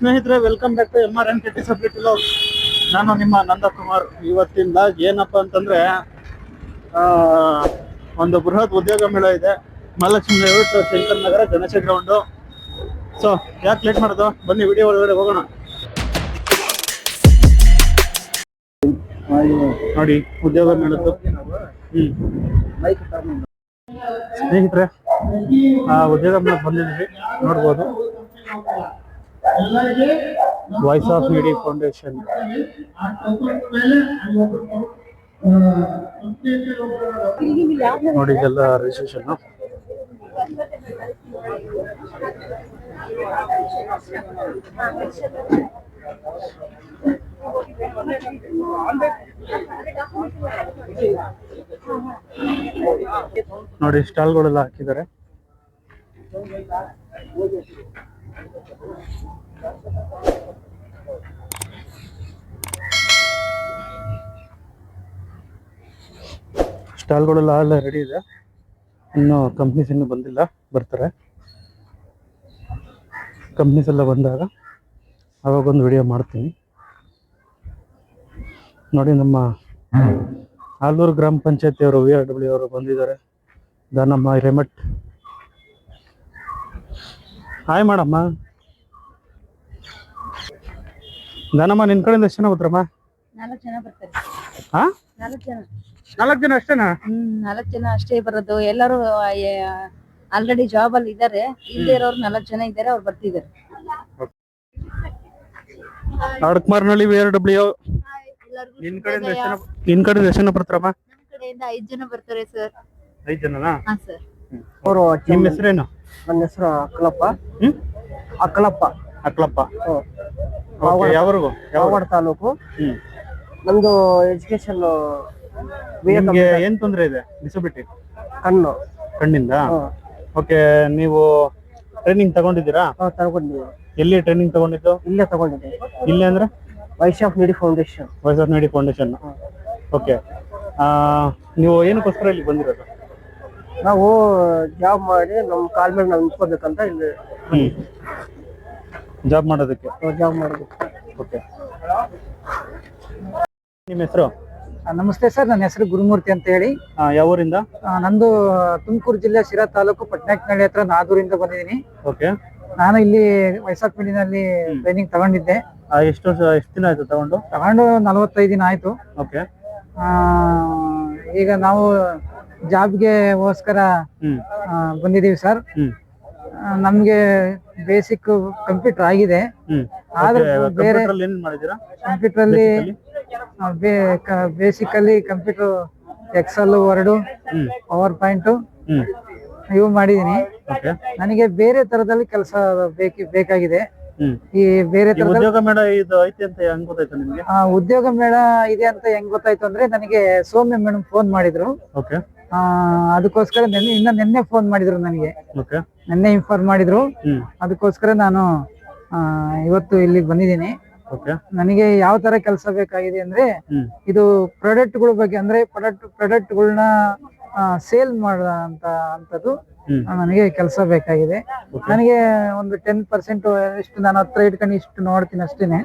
ಸ್ನೇಹಿತರೆ, welcome back to MRNKT subject vlog. ನಾನು ನಿಮ್ಮ ನಂದಕುಮಾರ್. ಇವತ್ತಿಂದ ಏನಪ್ಪ ಅಂತಂದ್ರೆ ಒಂದು ಬೃಹತ್ ಉದ್ಯೋಗ ಮೇಳ ಇದೆ. ಮಹಾಲಕ್ಷ್ಮಿ ಲೇಔಟ್, ಶಂಕರ್ ನಗರ, ಗಣೇಶ ಗ್ರೌಂಡು. ಸೊ ಯಾಕೆ ಲೇಟ್ ಮಾಡೋದು, ಬನ್ನಿ ವಿಡಿಯೋ ಒಳಗಡೆ ಹೋಗೋಣ. ನೋಡಿ ಉದ್ಯೋಗ ಮೇಳದ್ದು. ಸ್ನೇಹಿತರೆ, ಉದ್ಯೋಗ ಮೇಳಕ್ಕೆ ಬಂದಿದ್ದೀವಿ, ನೋಡ್ಬೋದು. ವಾಯ್ಸ್ ಆಫ್ ನೀಡಿ ಫೌಂಡೇಶನ್ ನೋಡಿ, ಇದೆಲ್ಲ ರಿಜಿಸ್ಟ್ರೇಷನ್. ನೋಡಿ, ಸ್ಟಾಲ್ಗಳೆಲ್ಲ ಹಾಕಿದ್ದಾರೆ. ಸ್ಟಾಲ್ಗಳೆಲ್ಲ ಎಲ್ಲ ರೆಡಿ ಇದೆ. ಇನ್ನು ಕಂಪ್ನೀಸ್ ಇನ್ನೂ ಬಂದಿಲ್ಲ, ಬರ್ತಾರೆ. ಕಂಪ್ನೀಸ್ ಎಲ್ಲ ಬಂದಾಗ ಅವಾಗೊಂದು ವಿಡಿಯೋ ಮಾಡ್ತೀನಿ. ನೋಡಿ, ನಮ್ಮ ಆಲೂರು ಗ್ರಾಮ ಪಂಚಾಯತಿ ಅವರು VRW ಅವರು ಬಂದಿದ್ದಾರೆ. ದಾನಮ್ಮ ಹಿರೇಮಠ್. ಹಾಯ್ ಮಾಡಮ್ಮ. ದಾನಮ್ಮ, ನಿನ್ ಕಡೆಯಿಂದ ಎಷ್ಟು ಜನ ಬರ್ತಾರಮ್ಮ? 4 ಜನ ಬರ್ತಾರೆ. ಹಾ, 4 ಜನ ಅಷ್ಟೇನಾ? 4 ಜನ ಅಷ್ಟೇ ಬರೋದು. ಎಲ್ಲರೂ ಆಲ್ರೆಡಿ ಜಾಬ್ ಅಲ್ಲಿ ಇದ್ದಾರೆ. ಇಲ್ಲದೆ ಇರೋರು 4 ಜನ ಇದ್ದಾರೆ, ಅವ್ರು ಬರ್ತಿದ್ದಾರೆ. ಅಡಕಮಾರ್ನಳ್ಳಿ VRW. ನಿನ್ ಕಡೆಯಿಂದ ಎಷ್ಟು ಜನ ಬರ್ತಾರಮ್ಮ? ನಮ್ಮ ಕಡೆಯಿಂದ 5 ಜನ ಬರ್ತಾರೆ ಸರ್. 5 ಜನನಾ? ಹಾ ಸರ್. ಅವರು ನಿಮ್ಮ ಹೆಸರೇನು? ನನ್ನ ಹೆಸರು ಅಕ್ಕಲಪ್ಪ. ಅಕ್ಕಲಪ್ಪ. ಅಕ್ಲಪ್ಪ. ಯಾವರೆಗೂ? ಯಾವಡ ತಾಲೂಕು. ನಮ್ದು ಎಜುಕೇಶನ್ ನಿಮ್ಗೆ ಏನ್ ತೊಂದ್ರೆ ಇದೆ? ಡಿಸಬಿಲಿಟಿ? ಕಣ್ಣಿಂದ. ಓಕೆ, ನೀವು ಟ್ರೈನಿಂಗ್ ತಗೊಂಡಿದ್ದೀರಾ? ತಗೊಂಡಿದ್ದೀವಿ. ಎಲ್ಲಿ ಟ್ರೈನಿಂಗ್ ತಗೊಂಡಿದ್ದು? ಇಲ್ಲೇ ತಗೊಂಡಿದ್ದೆ. ಇಲ್ಲಿ ಅಂದ್ರೆ ವಾಯ್ಸ್ ಆಫ್ ನೀಡಿ ಫೌಂಡೇಶನ್. ವಾಯ್ಸ್ ಆಫ್ ನೀಡಿ ಫೌಂಡೇಶನ್. ಓಕೆ, ನೀವು ಏನಕ್ಕೋಸ್ಕರ ಇಲ್ಲಿ ಬಂದಿರೋದು? ನಾವು ಜಾಬ್ ಮಾಡಿ ನಮ್ಮ ಕಾಲ್ ಮೇಲೆ ನಾವು ನಿಂತ್ಕೋಬೇಕಂತ ಇಲ್ಲಿ ಜಾಬ್ ಮಾಡೋದಕ್ಕೆ. ಜಾಬ್ ಮಾಡೋದಕ್ಕೆ. ಓಕೆ, ನಿಮ್ಮ ಹೆಸರು? ನಮಸ್ತೆ ಸರ್, ನನ್ನ ಹೆಸರು ಗುರುಮೂರ್ತಿ ಅಂತ ಹೇಳಿ. ಯಾವ ಊರಿಂದ? ನಂದು ತುಮಕೂರು ಜಿಲ್ಲೆ ಶಿರಾ ತಾಲೂಕು ಪಟ್ನಾಯಕನಹಳ್ಳಿ ಹತ್ರ ನಾದೂರಿಂದ ಬಂದಿದ್ದೀನಿ. ಓಕೆ, ನಾನು ಇಲ್ಲಿ ವಾಯ್ಸ್ ಆಫ್ ನೀಡಿನಲ್ಲಿ ಟ್ರೈನಿಂಗ್ ತಗೊಂಡಿದ್ದೆ. ಎಷ್ಟು ದಿನ ಆಯ್ತು ತಗೊಂಡು? 45 ದಿನ ಆಯ್ತು. ಓಕೆ, ಈಗ ನಾವು ಜಾಬ್ಗೆ ಗೋಸ್ಕರ ಬಂದಿದ್ದೀವಿ ಸರ್. ನಮ್ಗೆ ಬೇಸಿಕ್ ಕಂಪ್ಯೂಟರ್ ಆಗಿದೆ. ಆದ್ರೆ ಬೇರೆ ಕಂಪ್ಯೂಟರ್ ಅಲ್ಲಿ basically computer excel, word, PowerPoint ಇವು ಮಾಡಿದೀನಿ. ನನಗೆ ಬೇರೆ ತರದಲ್ಲಿ ಕೆಲಸ ಬೇಕಾಗಿದೆ. ಈ ಬೇರೆ ತರದ ಉದ್ಯೋಗ ಮೇಳ ಇದು ಐತೆ ಅಂತ ಹೆಂಗ್ ಗೊತ್ತಾಯ್ತು ನಿಮ್ಗೆ? ಉದ್ಯೋಗ ಮೇಳ ಇದೆ ಅಂತ ಹೆಂಗ್ ಗೊತ್ತಾಯ್ತು ಅಂದ್ರೆ, ನನಗೆ ಸೌಮ್ಯ ಮೇಡಮ್ ಫೋನ್ ಮಾಡಿದ್ರು. ಅದಕ್ಕೋಸ್ಕರ ನಿನ್ನೆ ಫೋನ್ ಮಾಡಿದ್ರು ನನಗೆ. ನಿನ್ನೆ ಇನ್ಫಾರ್ಮ್ ಮಾಡಿದ್ರು. ಅದಕ್ಕೋಸ್ಕರ ನಾನು ಇವತ್ತು ಇಲ್ಲಿಗೆ ಬಂದಿದ್ದೀನಿ. ನನಗೆ ಯಾವ ತರ ಕೆಲಸ ಬೇಕಾಗಿದೆ ಅಂದ್ರೆ, ಇದು ಪ್ರಾಡಕ್ಟ್ಗಳ ಬಗ್ಗೆ, ಅಂದ್ರೆ ಪ್ರಾಡಕ್ಟ್ಗಳನ್ನ ಸೇಲ್ ಅಂತದ್ದು ನನಗೆ ಕೆಲಸ ಬೇಕಾಗಿದೆ. ನನಗೆ ಒಂದು 10% ಇಷ್ಟು ನಾನು ಹತ್ರ ಇಟ್ಕೊಂಡು ಇಷ್ಟು ನೋಡ್ತೀನಿ ಅಷ್ಟೇನೆ.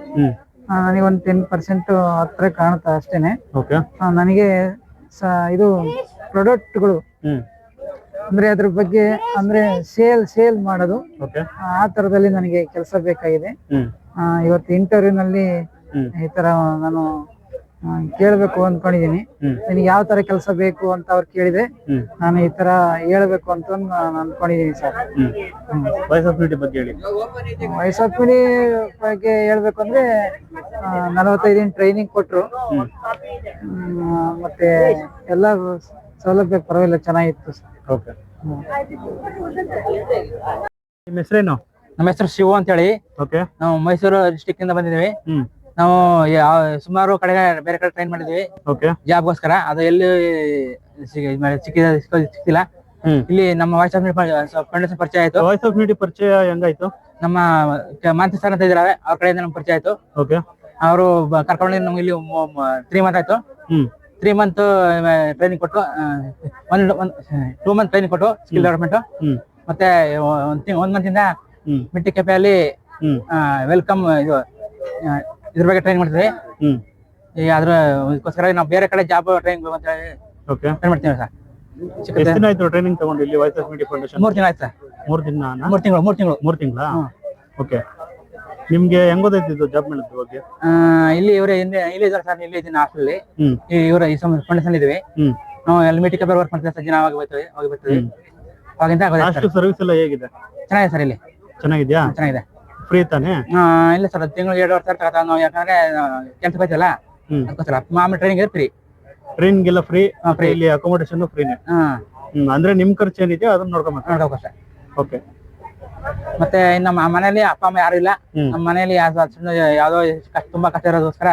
ನನಗೆ ಒಂದು 10% ಹತ್ರ ಕಾಣುತ್ತೆ ಅಷ್ಟೇನೆ. ನನಗೆ ಇದು ಪ್ರಾಡಕ್ಟ್ಗಳು ಅಂದ್ರೆ ಅದ್ರ ಬಗ್ಗೆ, ಅಂದ್ರೆ ಸೇಲ್ ಮಾಡೋದು, ಆ ತರದಲ್ಲಿ ನನಗೆ ಕೆಲಸ ಬೇಕಾಗಿದೆ. ಇವತ್ತು ಇಂಟರ್ವ್ಯೂನಲ್ಲಿ ಈ ತರ ನಾನು ಕೇಳ್ಬೇಕು ಅನ್ಕೊಂಡಿದೀನಿ. ನಿನಗೆ ಯಾವ ತರ ಕೆಲಸ ಬೇಕು ಅಂತ ಅವ್ರು ಕೇಳಿದ್ರೆ ನಾನು ಈ ತರ ಹೇಳ್ಬೇಕು ಅಂತ ನಾನು ಅನ್ಕೊಂಡಿದೀನಿ ಸರ್. ವಾಯ್ಸ್ ಆಫ್ ನೀಡಿ ಬಗ್ಗೆ ಹೇಳಿ. ವಾಯ್ಸ್ ಆಫ್ ನೀಡಿ ಬಗ್ಗೆ ಹೇಳ್ಬೇಕು ಅಂದ್ರೆ, 45 ದಿನ ಟ್ರೈನಿಂಗ್ ಕೊಟ್ರು. ಮತ್ತೆ ಎಲ್ಲ ಸೌಲಭ್ಯ ಪರವಾಗಿಲ್ಲ, ಚೆನ್ನಾಗಿತ್ತು ಸರ್. ಓಕೆ, ನಿಮ್ಮ ಹೆಸರೇನು? ನಮ್ಮ ಹೆಸರು ಶಿವು ಅಂತ ಹೇಳಿ. ಓಕೆ, ನಾವು ಮೈಸೂರು ಡಿಸ್ಟಿಕ್ ಇಂದ ಬಂದಿದ್ದೀವಿ. ನಾವು ಸುಮಾರು ಕಡೆ ಬೇರೆ ಕಡೆ ಟ್ರೈನ್ ಮಾಡಿದ್ವಿ ಜಾಬ್ಗೋಸ್ಕರ. ಅದು ಎಲ್ಲಿ ಸಿಕ್ತಿಲ್ಲ. ಇಲ್ಲಿ ನಮ್ಮ ವಾಯ್ಸ್ ಆಫ್ ಫೌಂಡೇಶನ್ ಪರಿಚಯ ಆಯ್ತು. ವಾಯ್ಸ್ ಆಫ್ ನೀಡಿ ಪರಿಚಯ ಹೆಂಗಾಯ್ತು? ನಮ್ಮ ಮಾಂತಿ ಸರ್ ಅಂತ ಇದ್ದಾರೆ, ಅವ್ರ ಕಡೆಯಿಂದ ನಮ್ಗೆ ಪರಿಚಯ ಆಯ್ತು. ಅವರು ಕರ್ಕೊಂಡು ನಮ್ಗೆ ಇಲ್ಲಿ 3 ಮಂತ್ ಆಯ್ತು. 3 ಮಂತ್ ಟ್ರೈನಿಂಗ್ ಕೊಟ್ಟು, 2 ಮಂತ್ ಟ್ರೈನಿಂಗ್ ಕೊಟ್ಟು ಸ್ಕಿಲ್ ಡೆವಲಪ್ಮೆಂಟ್. ಮತ್ತೆ 1 ಮಂತ್ ಇಂದ ಮಿಟ್ಟಿ ಕೆಪೆಯಲ್ಲಿ ವೆಲ್ಕಮ್ ಇದು ಇದ್ರ ಬಗ್ಗೆ ಟ್ರೈನ್ ಮಾಡ್ತೀವಿ. ಈಗ ಅದಕ್ಕೋಸ್ಕರ ನಾವು ಬೇರೆ ಕಡೆ ಜಾಬ್ ಟ್ರೈನಿಂಗ್ ಅಂತ ಹೇಳಿ ಟ್ರೈನ್ ಮಾಡ್ತೀವಿ ಸರ್. ಎಷ್ಟು ದಿನ ಆಯ್ತು ಟ್ರೈನಿಂಗ್ ತಗೊಂಡು ಇಲ್ಲಿ ವಾಯ್ಸ್ ಆಫ್ ಮೀಡಿಯಾ ಫೌಂಡೇಶನ್? 3 ತಿಂಗಳು ಆಯ್ತು ಸರ್. 3 ದಿನ? 3 ತಿಂಗಳಾ? ಓಕೆ. ನಿಮ್ಗೆ ಹೆಂಗ್ ಗೊತ್ತಾಯ್ತು ಜಾಬ್ ಮೇಳದ ಬಗ್ಗೆ? ಇಲ್ಲಿ ಇವರೇ ಇಲ್ಲಿ ಇದ್ದಾರೆ ಸರ್. ಇಲ್ಲಿ ಇದ್ದೀನಿ ಹಾಸ್ಟೆಲ್. ಇವರ ಈ ಫೌಂಡೇಶನ್ ಇದೀವಿ ನಾವು. ಅಲ್ಲಿ ಮೀಟಿಂಗ್ ಕಬರ್ ವರ್ಕ್ ಮಾಡ್ತೀವಿ ಸರ್. ದಿನ ಹೋಗಿ ಬರ್ತೀವಿ ಅವಾಗಿಂದ. ಹಾಸ್ಟೆಲ್ ಸರ್ವಿಸ್ ಎಲ್ಲ ಹೇಗಿದೆ? ಚೆನ್ನಾಗಿದೆ ಸರ್. ಇಲ್ಲಿ ಚೆನ್ನಾಗಿದ್ಯಾ? ಚೆನ್ನಾಗಿದೆ. ಫ್ರೀ ತಾನೇ? ಇಲ್ಲ ಸರ್, ತಿಂಗಳು 2 ವರ್ಷ ತಗೊಳ್ತಾ ನಾವು. ಯಾಕಂದ್ರೆ ಕೆಲ್ಸಕ್ಕೆ ಹೋಯ್ತಲ್ಲ ಅದಕ್ಕೋಸ್ಕರ ಮಾಮೂಲಿ ಟ್ರೈನಿಂಗ್ ಇದೆ ಫ್ರೀ. ಟ್ರೈನಿಂಗ್ ಎಲ್ಲ ಫ್ರೀ. ಇಲ್ಲಿ ಅಕೊಮೋಡೇಷನ್ ಫ್ರೀನೇ? ಅಂದ್ರೆ ನಿಮ್ ಖರ್ಚು ಏನಿದೆ ಅದನ್ನ ನೋಡ್ಕೋಬೇಕು ಸರ್. ಓಕೆ. ಮತ್ತೆ ನಮ್ಮ ಮನೇಲಿ ಅಪ್ಪ ಅಮ್ಮ ಯಾರು ಇಲ್ಲ. ನಮ್ಮ ಮನೇಲಿ ಯಾವ್ದೋ ತುಂಬಾ ಕಷ್ಟ ಇರೋದಕ್ಕೋಸ್ಕರ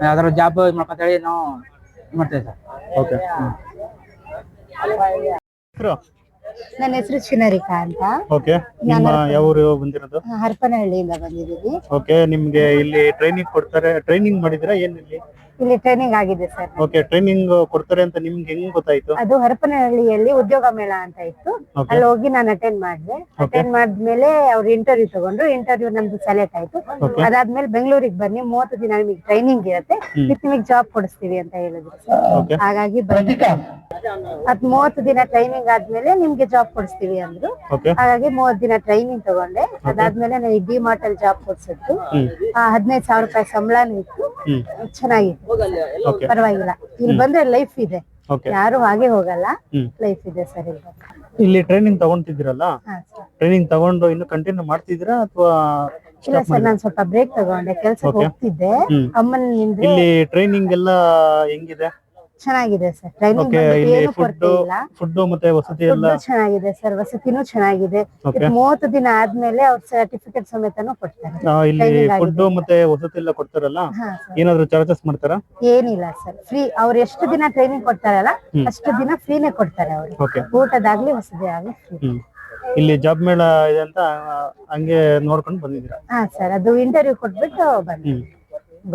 ಯಾವ್ದಾದ್ರು ಜಾಬ್ ಮಾಡ್ಕೊಂತ ಹೇಳಿ ನಾವು ಮಾಡ್ತೇವೆ ಸರ್. ಓಕೆ. ನನ್ನ ಹೆಸರು ಚಿನರಿಕಾ ಅಂತ. ಓಕೆ. ನಿಮ್ಮ ಯಾವ ಊರು ಬಂದಿರೋದು? ಹರಪನಹಳ್ಳಿಯಿಂದ ಬಂದಿದ್ದೀವಿ. ಓಕೆ. ನಿಮ್ಗೆ ಇಲ್ಲಿ ಟ್ರೈನಿಂಗ್ ಕೊಡ್ತಾರೆ? ಟ್ರೈನಿಂಗ್ ಮಾಡಿದಿರಾ ಏನ್ ಇಲ್ಲಿ? ಇಲ್ಲಿ ಟ್ರೈನಿಂಗ್ ಆಗಿದೆ ಸರ್. ಓಕೆ. ಟ್ರೈನಿಂಗ್ ಕೊಡ್ತಾರೆ ಅಂತ ನಿಮ್ಗೆ ಹೆಂಗ್ ಗೊತ್ತಾಯ್ತು? ಅದು ಹರಪನಹಳ್ಳಿಯಲ್ಲಿ ಉದ್ಯೋಗ ಮೇಳ ಅಂತ ಇತ್ತು. ಅಲ್ಲಿ ಹೋಗಿ ನಾನು ಅಟೆಂಡ್ ಮಾಡಿದೆ. ಅಟೆಂಡ್ ಮಾಡಿದ್ಮೇಲೆ ಅವ್ರು ಇಂಟರ್ವ್ಯೂ ತಗೊಂಡ್ರು. ಇಂಟರ್ವ್ಯೂ ನಮ್ದು ಸೆಲೆಕ್ಟ್ ಆಯ್ತು. ಅದಾದ್ಮೇಲೆ ಬೆಂಗಳೂರಿಗೆ ಬನ್ನಿ, 30 ದಿನ ನಿಮಗೆ ಟ್ರೈನಿಂಗ್ ಇರುತ್ತೆ, ನಿಮಗೆ ಜಾಬ್ ಕೊಡಿಸ್ತೀವಿ ಅಂತ ಹೇಳಿದ್ರು ಸರ್. ಹಾಗಾಗಿ ಬಂದೆ. 30 ದಿನ ಟ್ರೈನಿಂಗ್ ಆದ್ಮೇಲೆ ನಿಮ್ಗೆ ಜಾಬ್ ಕೊಡಿಸ್ತೀವಿ ಅಂದ್ರು. ಹಾಗಾಗಿ 30 ದಿನ ಟ್ರೈನಿಂಗ್ ತಗೊಂಡೆ. ಅದಾದ್ಮೇಲೆ ನನಗೆ ಡಿಮಾರ್ಟ್ ಅಲ್ಲಿ ಜಾಬ್ ಕೊಡ್ಸಿದ್ರು. 15,000 ರೂಪಾಯಿ ಸಂಬಳನೂ ಇತ್ತು. ಚೆನ್ನಾಗಿತ್ತು, ಪರವಾಗಿಲ್ಲ. ಇಲ್ಲಿ ಬಂದ್ರೆ ಲೈಫ್ ಇದೆ, ಯಾರು ಹಾಗೆ ಹೋಗಲ್ಲ, ಲೈಫ್ ಇದೆ ಸರ್. ಇಲ್ಲಿ ಟ್ರೈನಿಂಗ್ ತಗೊಂತಿದ್ದೀರಲ್ಲ, ಟ್ರೈನಿಂಗ್ ತಗೊಂಡು ಇನ್ನು ಕಂಟಿನ್ಯೂ ಮಾಡ್ತಿದ್ದೀರಾ ಅಥವಾ? ಇಲ್ಲ ಸರ್, ನಾನು ಸ್ವಲ್ಪ ಬ್ರೇಕ್ ತಗೊಂಡೆ, ಕೆಲ್ಸಕ್ಕೆ ಹೋಗ್ತಿದ್ದೆ. ಅಮ್ಮನ ಇಲ್ಲಿ ಟ್ರೈನಿಂಗ್ ಎಲ್ಲ ಹೆಂಗಿದೆ? ಚೆನ್ನಾಗಿದೆ ಸರ್. ಟ್ರೈನಿಂಗ್ ಫುಡ್ ಮತ್ತೆ ವಸತಿ ಎಲ್ಲ ಚೆನ್ನಾಗಿದೆ ಸರ್. ವಸತಿನೂ ಚೆನ್ನಾಗಿದೆ. 30 ದಿನ ಆದ್ಮೇಲೆ ಅವ್ರ ಸರ್ಟಿಫಿಕೇಟ್ ಸಮೇತನೂ ಕೊಡ್ತಾರೆ. ಇಲ್ಲಿ ಫುಡ್ ಮತ್ತೆ ವಸತಿ ಎಲ್ಲ ಕೊಡ್ತಾರಲ್ಲ, ಏನಾದ್ರು ಚಾರ್ಜಸ್ ಮಾಡ್ತಾರಾ? ಏನಿಲ್ಲ ಸರ್, ಫ್ರೀ. ಅವ್ರು ಎಷ್ಟು ದಿನ ಟ್ರೈನಿಂಗ್ ಕೊಡ್ತಾರಲ್ಲ ಅಷ್ಟು ದಿನ ಫ್ರೀನೇ ಕೊಡ್ತಾರೆ ಅವರು. ಊಟದಾಗ್ಲಿ ವಸತಿ ಆಗ್ಲಿ ಫ್ರೀ. ಇಲ್ಲಿ ಜಾಬ್ ಮೇಳ ಇದೆ ಅಂತ ಹಂಗೆ ನೋಡ್ಕೊಂಡು ಬಂದಿದ್ದೀರಾ? ಹಾ ಸರ್, ಅದು ಇಂಟರ್ವ್ಯೂ ಕೊಟ್ಬಿಟ್ಟು ಬಂದ್ವಿ,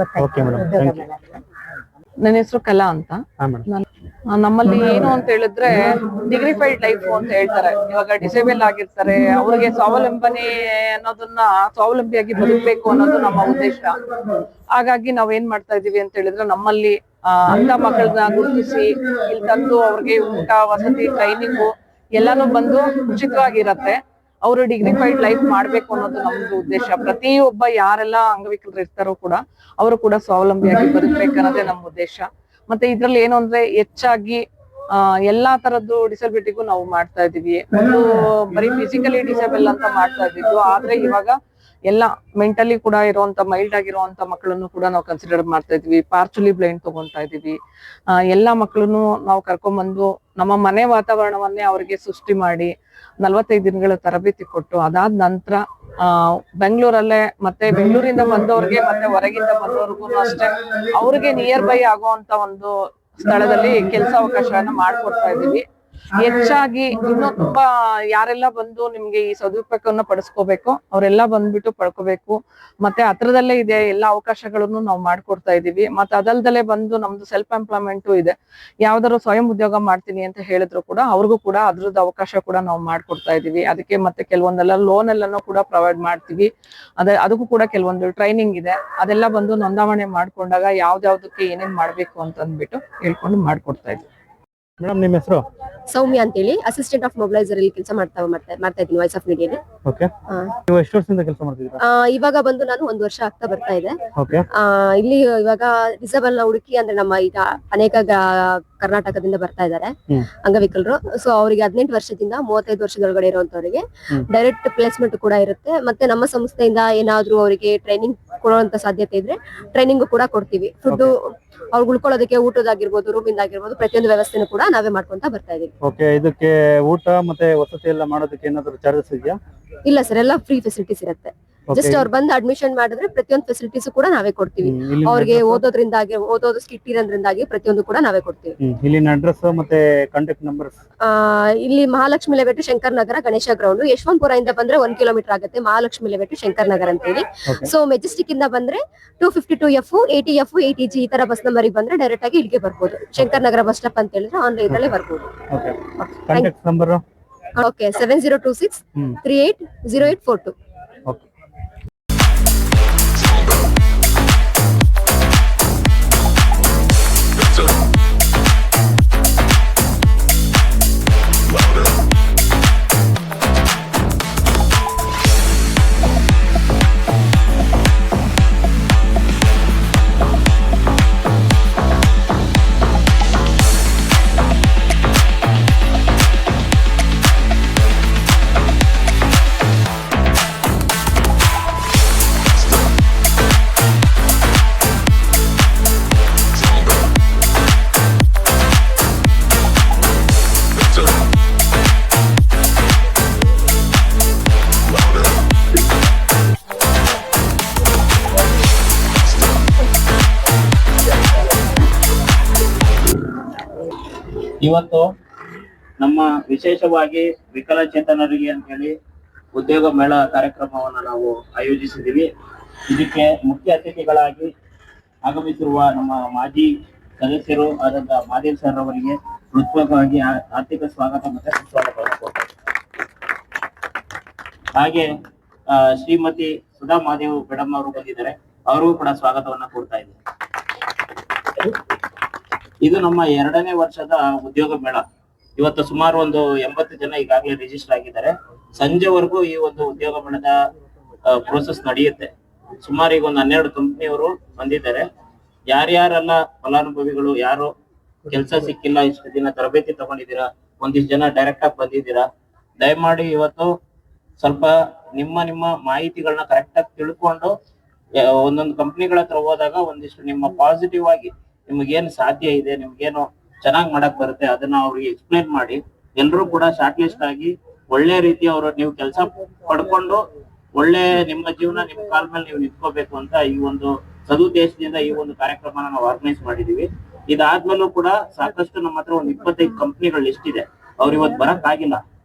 ಗೊತ್ತಾಯ್ತು. ನನ್ನ ಹೆಸರು ಕಲಾ ಅಂತ. ನಮ್ಮಲ್ಲಿ ಏನು ಅಂತ ಹೇಳಿದ್ರೆ ಡಿಗ್ರಿಫೈಡ್ ಲೈಫ್ ಅಂತ ಹೇಳ್ತಾರೆ. ಇವಾಗ ಡಿಸೇಬಲ್ ಆಗಿರ್ತಾರೆ, ಅವ್ರಿಗೆ ಸ್ವಾವಲಂಬನೆ ಅನ್ನೋದನ್ನ, ಸ್ವಾವಲಂಬಿಯಾಗಿ ಬದುಕಬೇಕು ಅನ್ನೋದು ನಮ್ಮ ಉದ್ದೇಶ. ಹಾಗಾಗಿ ನಾವ್ ಏನ್ ಮಾಡ್ತಾ ಇದೀವಿ ಅಂತ ಹೇಳಿದ್ರೆ, ನಮ್ಮಲ್ಲಿ ಅಂತ ಮಕ್ಕಳನ್ನ ಗುರುತಿಸಿ ಇಲ್ಲಿ ತಂದು ಅವ್ರಿಗೆ ಊಟ, ವಸತಿ, ಟ್ರೈನಿಂಗು ಎಲ್ಲಾನು ಬಂದು ಉಚಿತವಾಗಿರತ್ತೆ. ಅವರು ಡಿಗ್ರಿಫೈಡ್ ಲೈಫ್ ಮಾಡ್ಬೇಕು ಅನ್ನೋದು ನಮ್ದು ಉದ್ದೇಶ. ಪ್ರತಿಯೊಬ್ಬ ಯಾರೆಲ್ಲ ಅಂಗವಿಕಲರು ಇರ್ತಾರೋ ಕೂಡ ಅವರು ಕೂಡ ಸ್ವಾವಲಂಬಿಯಾಗಿ ಬದುಕ್ಬೇಕನ್ನೋದೇ ನಮ್ಮ ಉದ್ದೇಶ. ಮತ್ತೆ ಇದ್ರಲ್ಲಿ ಏನು ಅಂದ್ರೆ ಹೆಚ್ಚಾಗಿ ಎಲ್ಲಾ ತರದ್ದು ಡಿಸಬಿಲಿಟಿಗೂ ನಾವು ಮಾಡ್ತಾ ಇದೀವಿ. ಒಂದು ಬರೀ ಫಿಸಿಕಲಿ ಡಿಸೇಬಲ್ ಅಂತ ಮಾಡ್ತಾ ಇದ್ದಿದ್ದು, ಆದ್ರೆ ಇವಾಗ ಎಲ್ಲ ಮೆಂಟಲಿ ಕೂಡ ಇರುವಂತ, ಮೈಲ್ಡ್ ಆಗಿರುವಂತ ಮಕ್ಕಳನ್ನು ಕೂಡ ನಾವು ಕನ್ಸಿಡರ್ ಮಾಡ್ತಾ ಇದೀವಿ. ಪಾರ್ಚುಲಿ ಬ್ಲೈಂಡ್ ತಗೊಂತಾ ಇದೀವಿ. ಎಲ್ಲಾ ಮಕ್ಕಳನ್ನು ನಾವು ಕರ್ಕೊಂಡ್ಬಂದು ನಮ್ಮ ಮನೆ ವಾತಾವರಣವನ್ನೇ ಅವ್ರಿಗೆ ಸೃಷ್ಟಿ ಮಾಡಿ 45 ದಿನಗಳ ತರಬೇತಿ ಕೊಟ್ಟು, ಅದಾದ ನಂತರ ಬೆಂಗಳೂರಲ್ಲೇ ಮತ್ತೆ ಬೆಂಗಳೂರಿಂದ ಬಂದವ್ರಿಗೆ ಮತ್ತೆ ಹೊರಗಿಂದ ಬಂದವ್ರಿಗೂ ಅಷ್ಟೇ ಅವ್ರಿಗೆ ನಿಯರ್ ಬೈ ಆಗುವಂತ ಒಂದು ಸ್ಥಳದಲ್ಲಿ ಕೆಲಸ ಅವಕಾಶವನ್ನ ಮಾಡ್ಕೊಡ್ತಾ ಇದೀವಿ. ಹೆಚ್ಚಾಗಿ ಇನ್ನೂ ತುಂಬಾ ಯಾರೆಲ್ಲ ಬಂದು ನಿಮ್ಗೆ ಈ ಸದುಪಯೋಗವನ್ನ ಪಡಿಸ್ಕೋಬೇಕು ಅವರೆಲ್ಲ ಬಂದ್ಬಿಟ್ಟು ಪಡ್ಕೋಬೇಕು. ಮತ್ತೆ ಹತ್ರದಲ್ಲೇ ಇದೆ, ಎಲ್ಲಾ ಅವಕಾಶಗಳನ್ನು ನಾವು ಮಾಡ್ಕೊಡ್ತಾ ಇದೀವಿ. ಮತ್ತೆ ಅದಲ್ದಲ್ಲೇ ಬಂದು ನಮ್ದು ಸೆಲ್ಫ್ ಎಂಪ್ಲಾಯ್ಮೆಂಟ್ ಇದೆ. ಯಾವ್ದಾದ್ರು ಸ್ವಯಂ ಉದ್ಯೋಗ ಮಾಡ್ತೀನಿ ಅಂತ ಹೇಳಿದ್ರು ಕೂಡ ಅವ್ರಿಗೂ ಕೂಡ ಅದ್ರದ್ದು ಅವಕಾಶ ಕೂಡ ನಾವು ಮಾಡ್ಕೊಡ್ತಾ ಇದೀವಿ. ಅದಕ್ಕೆ ಮತ್ತೆ ಕೆಲವೊಂದೆಲ್ಲ ಲೋನ್ ಎಲ್ಲಾನು ಕೂಡ ಪ್ರೊವೈಡ್ ಮಾಡ್ತೀವಿ. ಅದಕ್ಕೂ ಕೂಡ ಕೆಲವೊಂದು ಟ್ರೈನಿಂಗ್ ಇದೆ. ಅದೆಲ್ಲ ಬಂದು ನೋಂದಾವಣೆ ಮಾಡ್ಕೊಂಡಾಗ ಯಾವ್ದಾವ್ದಕ್ಕೆ ಏನೇನ್ ಮಾಡ್ಬೇಕು ಅಂತ ಅಂದ್ಬಿಟ್ಟು ಹೇಳ್ಕೊಂಡು ಮಾಡ್ಕೊಡ್ತಾ ಇದೀವಿ. ಮೇಡಮ್, ನಿಮ್ಮ ಹೆಸರು? ಸೌಮ್ಯ ಅಂತೇಳಿ, ಅಸಿಸ್ಟೆಂಟ್ ಆಫ್ ಮೊಬಿಲೈಸರ್ ಇಲ್ಲಿ ಕೆಲಸ ಮಾಡ್ತಾ ಇದ್ದೀನಿ ವಾಯ್ಸ್ ಆಫ್ ಮೀಡಿಯಾದಲ್ಲಿ. ಓಕೆ. ನೀವು ಎಷ್ಟು ವರ್ಷದಿಂದ ಕೆಲಸ ಮಾಡ್ತಿದ್ದೀರಾ? ಇವಾಗ ಬಂದು ನಾನು 1 ವರ್ಷ ಆಗ್ತಾ ಬರ್ತಾ ಇದೆ. ಓಕೆ. ಇಲ್ಲಿ ಇವಾಗ ಡಿಸೇಬಲ್ ನ ಹುಡುಕಿ ಅಂದ್ರೆ ನಮ್ಮ ಈಗ ಅನೇಕ ಕರ್ನಾಟಕದಿಂದ ಬರ್ತಾ ಇದ್ದಾರೆ ಅಂಗವಿಕಲರು. ಸೊ ಅವರಿಗೆ 18 ವರ್ಷದಿಂದ 35 ವರ್ಷದೊಳಗಡೆ ಇರುವಂತವರಿಗೆ ಡೈರೆಕ್ಟ್ ಪ್ಲೇಸ್ಮೆಂಟ್ ಕೂಡ ಇರುತ್ತೆ. ಮತ್ತೆ ನಮ್ಮ ಸಂಸ್ಥೆಯಿಂದ ಏನಾದ್ರೂ ಅವರಿಗೆ ಟ್ರೈನಿಂಗ್ ಕೊಡುವಂತ ಸಾಧ್ಯತೆ ಇದ್ರೆ ಟ್ರೈನಿಂಗ್ ಕೂಡ ಕೊಡ್ತೀವಿ. ಫುಡ್ ಅವ್ರು ಉಳ್ಕೊಳ್ಳೋದಕ್ಕೆ, ಊಟದಾಗಿರ್ಬೋದು, ರೂಮಿಂದ ಆಗಿರ್ಬೋದು, ಪ್ರತಿಯೊಂದು ವ್ಯವಸ್ಥೆನೂ ಕೂಡ ನಾವೇ ಮಾಡ್ಕೊಂತ ಬರ್ತಾ ಇದೀವಿ. ಓಕೆ. ಇದಕ್ಕೆ ಊಟ ಮತ್ತೆ ವಸತಿ ಎಲ್ಲ ಮಾಡೋದಕ್ಕೆ ಏನಾದ್ರು ಚಾರ್ಜಸ್ ಇದೆಯಾ? ಇಲ್ಲ ಸರ್, ಎಲ್ಲ ಫ್ರೀ ಫೆಸಿಲಿಟೀಸ್ ಇರುತ್ತೆ. ಜಸ್ಟ್ ಅವ್ರು ಬಂದು ಅಡ್ಮಿಷನ್ ಮಾಡಿದ್ರೆ ಪ್ರತಿಯೊಂದು ಫೆಸಿಲಿಟೀಸ್ ಕೂಡ ನಾವೇ ಕೊಡ್ತೀವಿ. ಅವ್ರಿಗೆ ಓದೋದು ಸ್ಕಿಟ್ ಇರೋದ್ರಿಂದಾಗಿ ಪ್ರತಿಯೊಂದು ಕೂಡ ನಾವೇ ಕೊಡ್ತೀವಿ. ಇಲ್ಲಿನ ಅಡ್ರೆಸ್ ಮತ್ತೆ ಕಾಂಟ್ಯಾಕ್ಟ್ ನಂಬರ್? ಇಲ್ಲಿ ಮಹಾಲಕ್ಷ್ಮಿ ಲೇಔಟ್, ಶಂಕರ್ ನಗರ, ಗಣೇಶ ಗ್ರೌಂಡ್. ಯಶವಂತಪುರ ಇಂದ ಬಂದ್ರೆ 1 ಕಿಲೋಮೀಟರ್ ಆಗುತ್ತೆ. ಮಹಾಲಕ್ಷ್ಮಿ ಲೇಔಟ್, ಶಂಕರ್ ನಗರ ಅಂತ ಹೇಳಿ. ಸೊ ಮೆಜೆಸ್ಟಿಕ್ ಇಂದ ಬಂದ್ರೆ 252F, 80F, 80G ಈ ತರ ಬಸ್ ನಂಬರ್ ಬಂದ್ರೆ ಡೈರೆಕ್ಟ್ ಆಗಿ ಇಲ್ಲಿಗೆ ಬರ್ಬೋದು. ಶಂಕರ್ ನಗರ ಬಸ್ ಸ್ಟಾಪ್ ಅಂತ ಹೇಳಿದ್ರೆ ಆನ್ಲೈನ್ ಇದ್ರಲ್ಲೇ ಬರ್ಬೋದು. ನಂಬರ್? ಓಕೆ, 7026 380842. ಇವತ್ತು ನಮ್ಮ ವಿಶೇಷವಾಗಿ ವಿಕಲಚೇತನರಿಗೆ ಅಂತೇಳಿ ಉದ್ಯೋಗ ಮೇಳ ಕಾರ್ಯಕ್ರಮವನ್ನು ನಾವು ಆಯೋಜಿಸಿದ್ದೀವಿ. ಇದಕ್ಕೆ ಮುಖ್ಯ ಅತಿಥಿಗಳಾಗಿ ಆಗಮಿಸಿರುವ ನಮ್ಮ ಮಾಜಿ ಸದಸ್ಯರು ಆದಂತಹ ಮಾದೇವ್ ಸರ್ ಅವರಿಗೆ ಹೃತ್ಪೂರ್ವಕವಾಗಿ ಆರ್ಥಿಕ ಸ್ವಾಗತ ಮತ್ತೆ ಸುಸ್ವಾಗತವನ್ನು ಕೊಡ್ತಾರೆ. ಹಾಗೆ ಶ್ರೀಮತಿ ಸುಧಾ ಮಾದೇವ್ ಮೇಡಮ್ ಅವರು ಬಂದಿದ್ದಾರೆ, ಅವರಿಗೂ ಕೂಡ ಸ್ವಾಗತವನ್ನ ಕೊಡ್ತಾ ಇದ್ದಾರೆ. ಇದು ನಮ್ಮ 2ನೇ ವರ್ಷದ ಉದ್ಯೋಗ ಮೇಳ. ಇವತ್ತು ಸುಮಾರು ಒಂದು 80 ಜನ ಈಗಾಗಲೇ ರಿಜಿಸ್ಟರ್ ಆಗಿದ್ದಾರೆ. ಸಂಜೆವರೆಗೂ ಈ ಒಂದು ಉದ್ಯೋಗ ಮೇಳದ ಪ್ರೋಸೆಸ್ ನಡೆಯುತ್ತೆ. ಸುಮಾರು ಈಗ ಒಂದು 12 ಕಂಪ್ನಿಯವರು ಬಂದಿದ್ದಾರೆ. ಯಾರ್ಯಾರೆಲ್ಲ ಫಲಾನುಭವಿಗಳು, ಯಾರು ಕೆಲಸ ಸಿಕ್ಕಿಲ್ಲ, ಇಷ್ಟು ದಿನ ತರಬೇತಿ ತಗೊಂಡಿದ್ದೀರಾ, ಒಂದಿಷ್ಟು ಜನ ಡೈರೆಕ್ಟ್ ಆಗಿ ಬಂದಿದ್ದೀರಾ, ದಯಮಾಡಿ ಇವತ್ತು ಸ್ವಲ್ಪ ನಿಮ್ಮ ಮಾಹಿತಿಗಳನ್ನ ಕರೆಕ್ಟ್ ಆಗಿ ತಿಳ್ಕೊಂಡು ಒಂದೊಂದು ಕಂಪ್ನಿಗಳ ಹತ್ರ ಹೋದಾಗ ಒಂದಿಷ್ಟು ನಿಮ್ಮ ಪಾಸಿಟಿವ್ ಆಗಿ ನಿಮ್ಗೇನು ಸಾಧ್ಯ ಇದೆ, ನಿಮ್ಗೇನು ಚೆನ್ನಾಗಿ ಮಾಡಕ್ ಬರುತ್ತೆ ಅದನ್ನ ಅವ್ರಿಗೆ ಎಕ್ಸ್ಪ್ಲೈನ್ ಮಾಡಿ ಎಲ್ಲರೂ ಕೂಡ ಶಾರ್ಟ್ ಲಿಸ್ಟ್ ಆಗಿ ಒಳ್ಳೆ ರೀತಿ ಅವರು ನೀವು ಕೆಲಸ ಪಡ್ಕೊಂಡು ಒಳ್ಳೆ ನಿಮ್ಮ ಜೀವನ ನಿಮ್ಮ ಕಾಲ ಮೇಲೆ ನೀವು ನಿಂತ್ಕೋಬೇಕು ಅಂತ ಈ ಒಂದು ಸದುದ್ದೇಶದಿಂದ ಈ ಒಂದು ಕಾರ್ಯಕ್ರಮನ ನಾವು ಆರ್ಗನೈಸ್ ಮಾಡಿದೀವಿ. ಇದಾದ್ಮೇಲೂ ಕೂಡ ಸಾಕಷ್ಟು ನಮ್ಮ ಹತ್ರ ಒಂದು 25 ಕಂಪ್ನಿಗಳ ಲಿಸ್ಟ್ ಇದೆ. ಅವ್ರು ಇವತ್ತು ಬರಕ್ ಆಗಿಲ್ಲ,